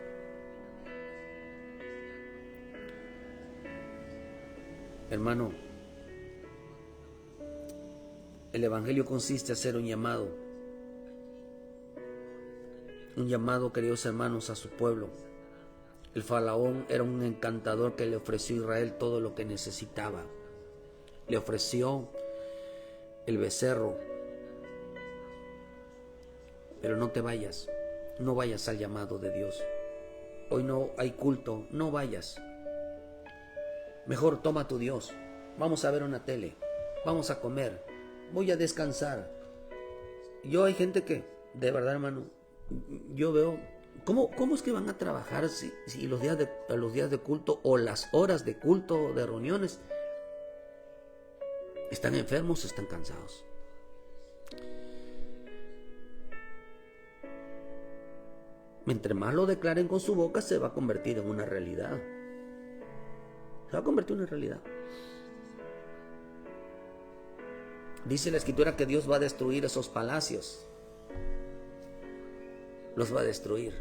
Hermano, el Evangelio consiste en hacer un llamado, queridos hermanos, a su pueblo. El faraón era un encantador que le ofreció a Israel todo lo que necesitaba. Le ofreció el becerro. Pero no te vayas, no vayas al llamado de Dios. Hoy no hay culto, no vayas. Mejor toma a tu Dios. Vamos a ver una tele, vamos a comer, voy a descansar. Hay gente que, de verdad, hermano, yo veo, ¿cómo es que van a trabajar si los días de culto o las horas de culto o de reuniones están enfermos, están cansados? Mientras más lo declaren con su boca, se va a convertir en una realidad. Se va a convertir en una realidad. Dice la Escritura que Dios va a destruir esos palacios. Los va a destruir.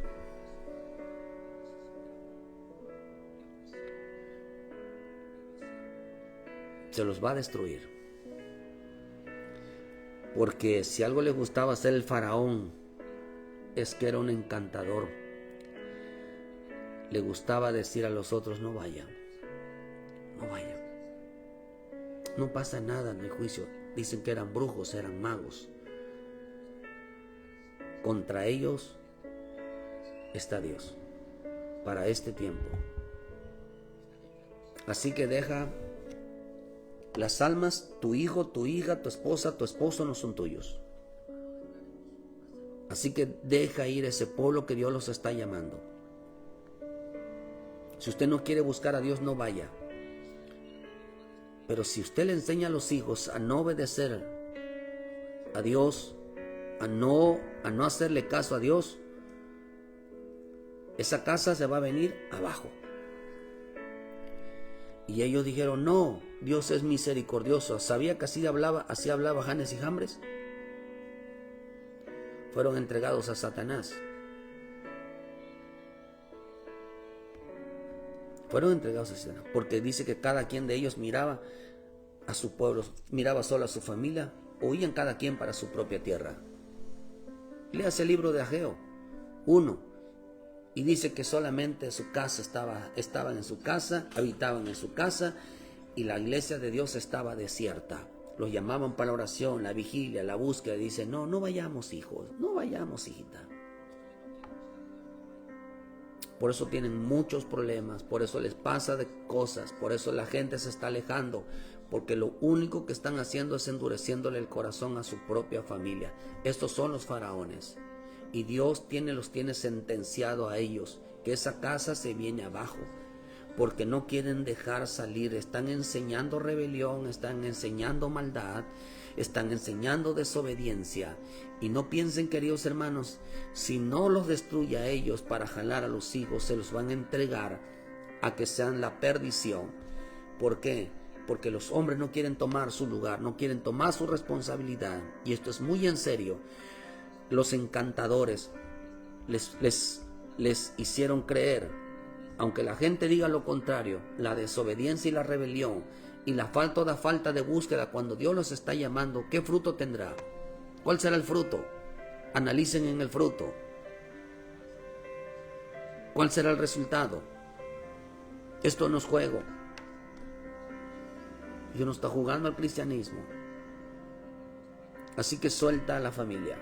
Se los va a destruir. Porque si algo le gustaba hacer el faraón, es que era un encantador. Le gustaba decir a los otros: no vayan, no vayan. No pasa nada en el juicio. Dicen que eran brujos, eran magos. Contra ellos está Dios para este tiempo. Así que deja las almas, tu hijo, tu hija, tu esposa, tu esposo no son tuyos. Así que deja ir ese pueblo que Dios los está llamando. Si usted no quiere buscar a Dios, no vaya. Pero si usted le enseña a los hijos a no obedecer a Dios, a no hacerle caso a Dios, esa casa se va a venir abajo. Y ellos dijeron: no, Dios es misericordioso. ¿Sabía que así hablaba Janes y Jambres? Fueron entregados a Satanás. Fueron entregados a Satanás, porque dice que cada quien de ellos miraba a su pueblo, miraba solo a su familia, huían cada quien para su propia tierra. Léase el libro de Ageo 1, y dice que solamente su casa estaban en su casa, habitaban en su casa, y la iglesia de Dios estaba desierta. Los llamaban para la oración, la vigilia, la búsqueda. Dicen: no vayamos, hijos, no vayamos, hijita. Por eso tienen muchos problemas, por eso les pasa de cosas, por eso la gente se está alejando, porque lo único que están haciendo es endureciéndole el corazón a su propia familia. Estos son los faraones, y Dios los tiene sentenciado a ellos, que esa casa se viene abajo, porque no quieren dejar salir. Están enseñando rebelión, están enseñando maldad, están enseñando desobediencia. Y no piensen, queridos hermanos, si no los destruye a ellos para jalar a los hijos, se los van a entregar a que sean la perdición. ¿Por qué? Porque los hombres no quieren tomar su lugar, no quieren tomar su responsabilidad. Y esto es muy en serio. Los encantadores les hicieron creer, aunque la gente diga lo contrario, la desobediencia y la rebelión y la falta de búsqueda cuando Dios los está llamando, ¿qué fruto tendrá? ¿Cuál será el fruto? Analicen en el fruto. ¿Cuál será el resultado? Esto no es juego. Dios no está jugando al cristianismo. Así que suelta a la familia.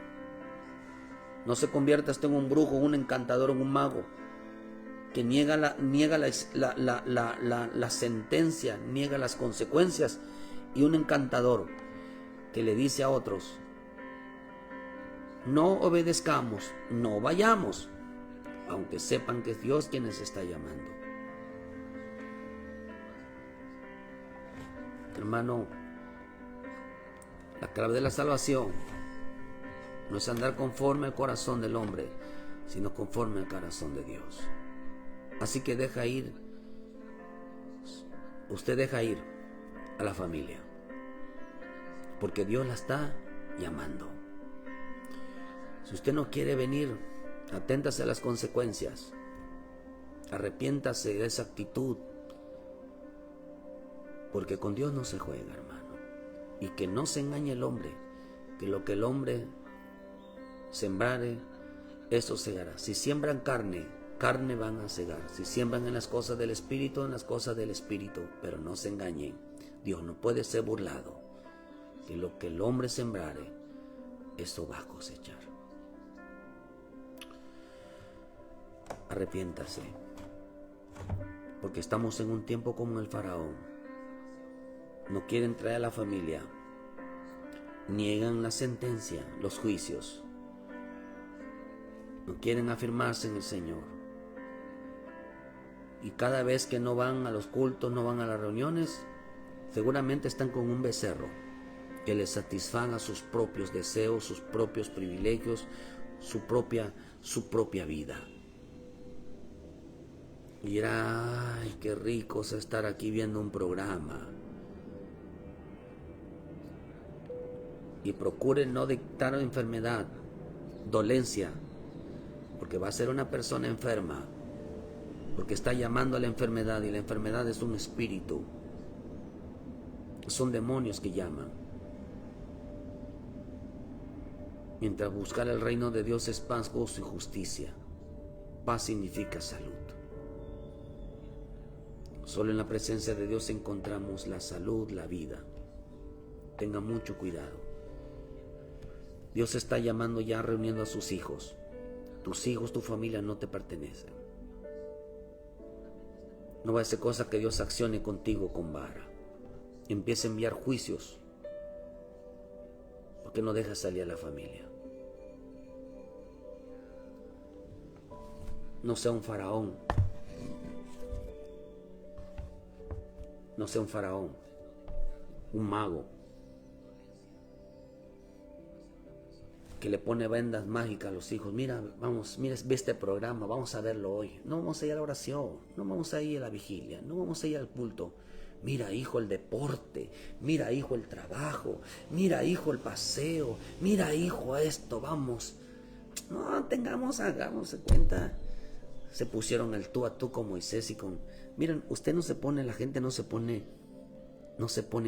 No se conviertas en un brujo, un encantador, en un mago que niega la sentencia, niega las consecuencias, y un encantador que le dice a otros: no obedezcamos, no vayamos, aunque sepan que es Dios quien les está llamando. Hermano, la clave de la salvación no es andar conforme al corazón del hombre, sino conforme al corazón de Dios. Así que usted deja ir a la familia, porque Dios la está llamando. Si usted no quiere venir, aténtase a las consecuencias. Arrepiéntase de esa actitud, porque con Dios no se juega, hermano. Y que no se engañe el hombre, que lo que el hombre sembrare, eso segará. Si siembran carne, carne van a segar. Si siembran en las cosas del Espíritu, en las cosas del Espíritu. Pero no se engañen, Dios no puede ser burlado. Que lo que el hombre sembrare, eso va a cosechar. Arrepiéntase, porque estamos en un tiempo como el faraón. No quieren traer a la familia, niegan la sentencia, los juicios, no quieren afirmarse en el Señor. Y cada vez que no van a los cultos, no van a las reuniones, seguramente están con un becerro que les satisfaga sus propios deseos, sus propios privilegios, su propia vida. Y dirá, ay, qué rico es estar aquí viendo un programa. Y procure no dictar enfermedad, dolencia, porque va a ser una persona enferma, porque está llamando a la enfermedad, y la enfermedad es un espíritu, son demonios que llaman. Mientras buscar el reino de Dios es paz, gozo y justicia. Paz significa salud. Solo en la presencia de Dios encontramos la salud, la vida. Tenga mucho cuidado. Dios está llamando ya, reuniendo a sus hijos. Tus hijos, tu familia no te pertenecen. No va a ser cosa que Dios accione contigo con vara. Empieza a enviar juicios, porque no dejas salir a la familia. No sea un faraón. No sea un faraón, un mago, que le pone vendas mágicas a los hijos. Mira, ve este programa, vamos a verlo hoy. No vamos a ir a la oración, no vamos a ir a la vigilia, no vamos a ir al culto. Mira, hijo, el deporte. Mira, hijo, el trabajo. Mira, hijo, el paseo. Mira, hijo, esto, vamos. No, hagamos cuenta. Se pusieron el tú a tú con Moisés y con... Miren, usted no se pone, la gente no se pone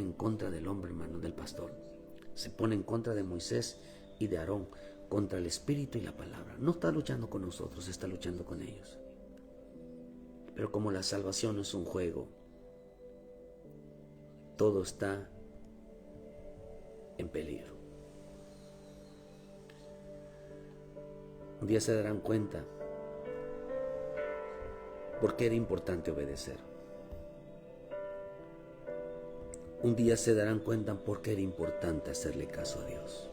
en contra del hombre, hermano, del pastor. Se pone en contra de Moisés y de Aarón, contra el espíritu y la palabra. No está luchando con nosotros, está luchando con ellos. Pero como la salvación no es un juego, todo está en peligro. Un día se darán cuenta por qué era importante obedecer. Un día se darán cuenta por qué era importante hacerle caso a Dios.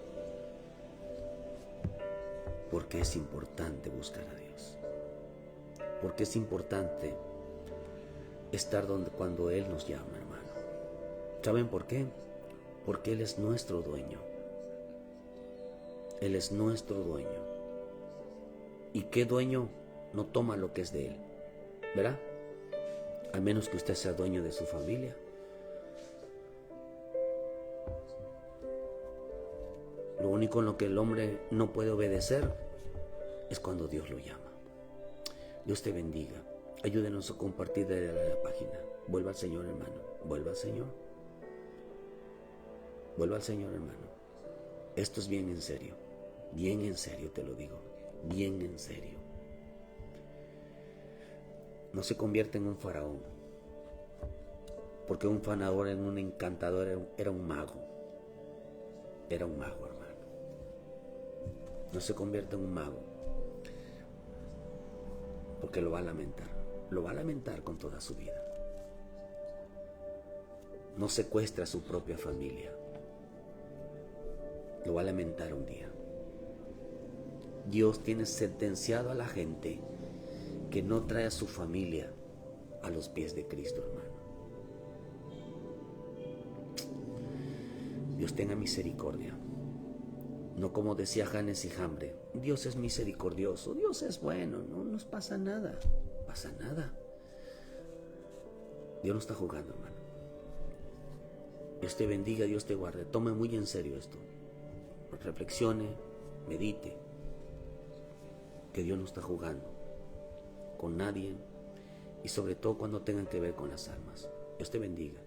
Porque es importante buscar a Dios. Porque es importante estar cuando Él nos llama, hermano. ¿Saben por qué? Porque Él es nuestro dueño. Él es nuestro dueño. ¿Y qué dueño no toma lo que es de Él? ¿Verdad? A menos que usted sea dueño de su familia. Lo único en lo que el hombre no puede obedecer es cuando Dios lo llama. Dios te bendiga. Ayúdenos a compartir de la página. Vuelva al Señor, hermano. Vuelva al Señor. Vuelva al Señor, hermano. Esto es bien en serio. Bien en serio te lo digo. Bien en serio. No se convierte en un faraón. Porque un faraón, en un encantador, era un mago. Era un mago, hermano. No se convierte en un mago. Porque lo va a lamentar. Lo va a lamentar con toda su vida. No secuestra a su propia familia. Lo va a lamentar un día. Dios tiene sentenciado a la gente que no trae a su familia a los pies de Cristo, hermano. Dios tenga misericordia. No como decía Janes y Jambre, Dios es misericordioso, Dios es bueno, no nos pasa nada, pasa nada. Dios no está jugando, hermano. Dios te bendiga, Dios te guarde. Tome muy en serio esto. Reflexione, medite, que Dios no está jugando con nadie y sobre todo cuando tengan que ver con las almas. Dios te bendiga,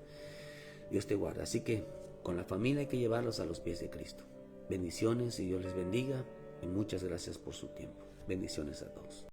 Dios te guarda. Así que con la familia hay que llevarlos a los pies de Cristo. Bendiciones y Dios les bendiga y muchas gracias por su tiempo. Bendiciones a todos.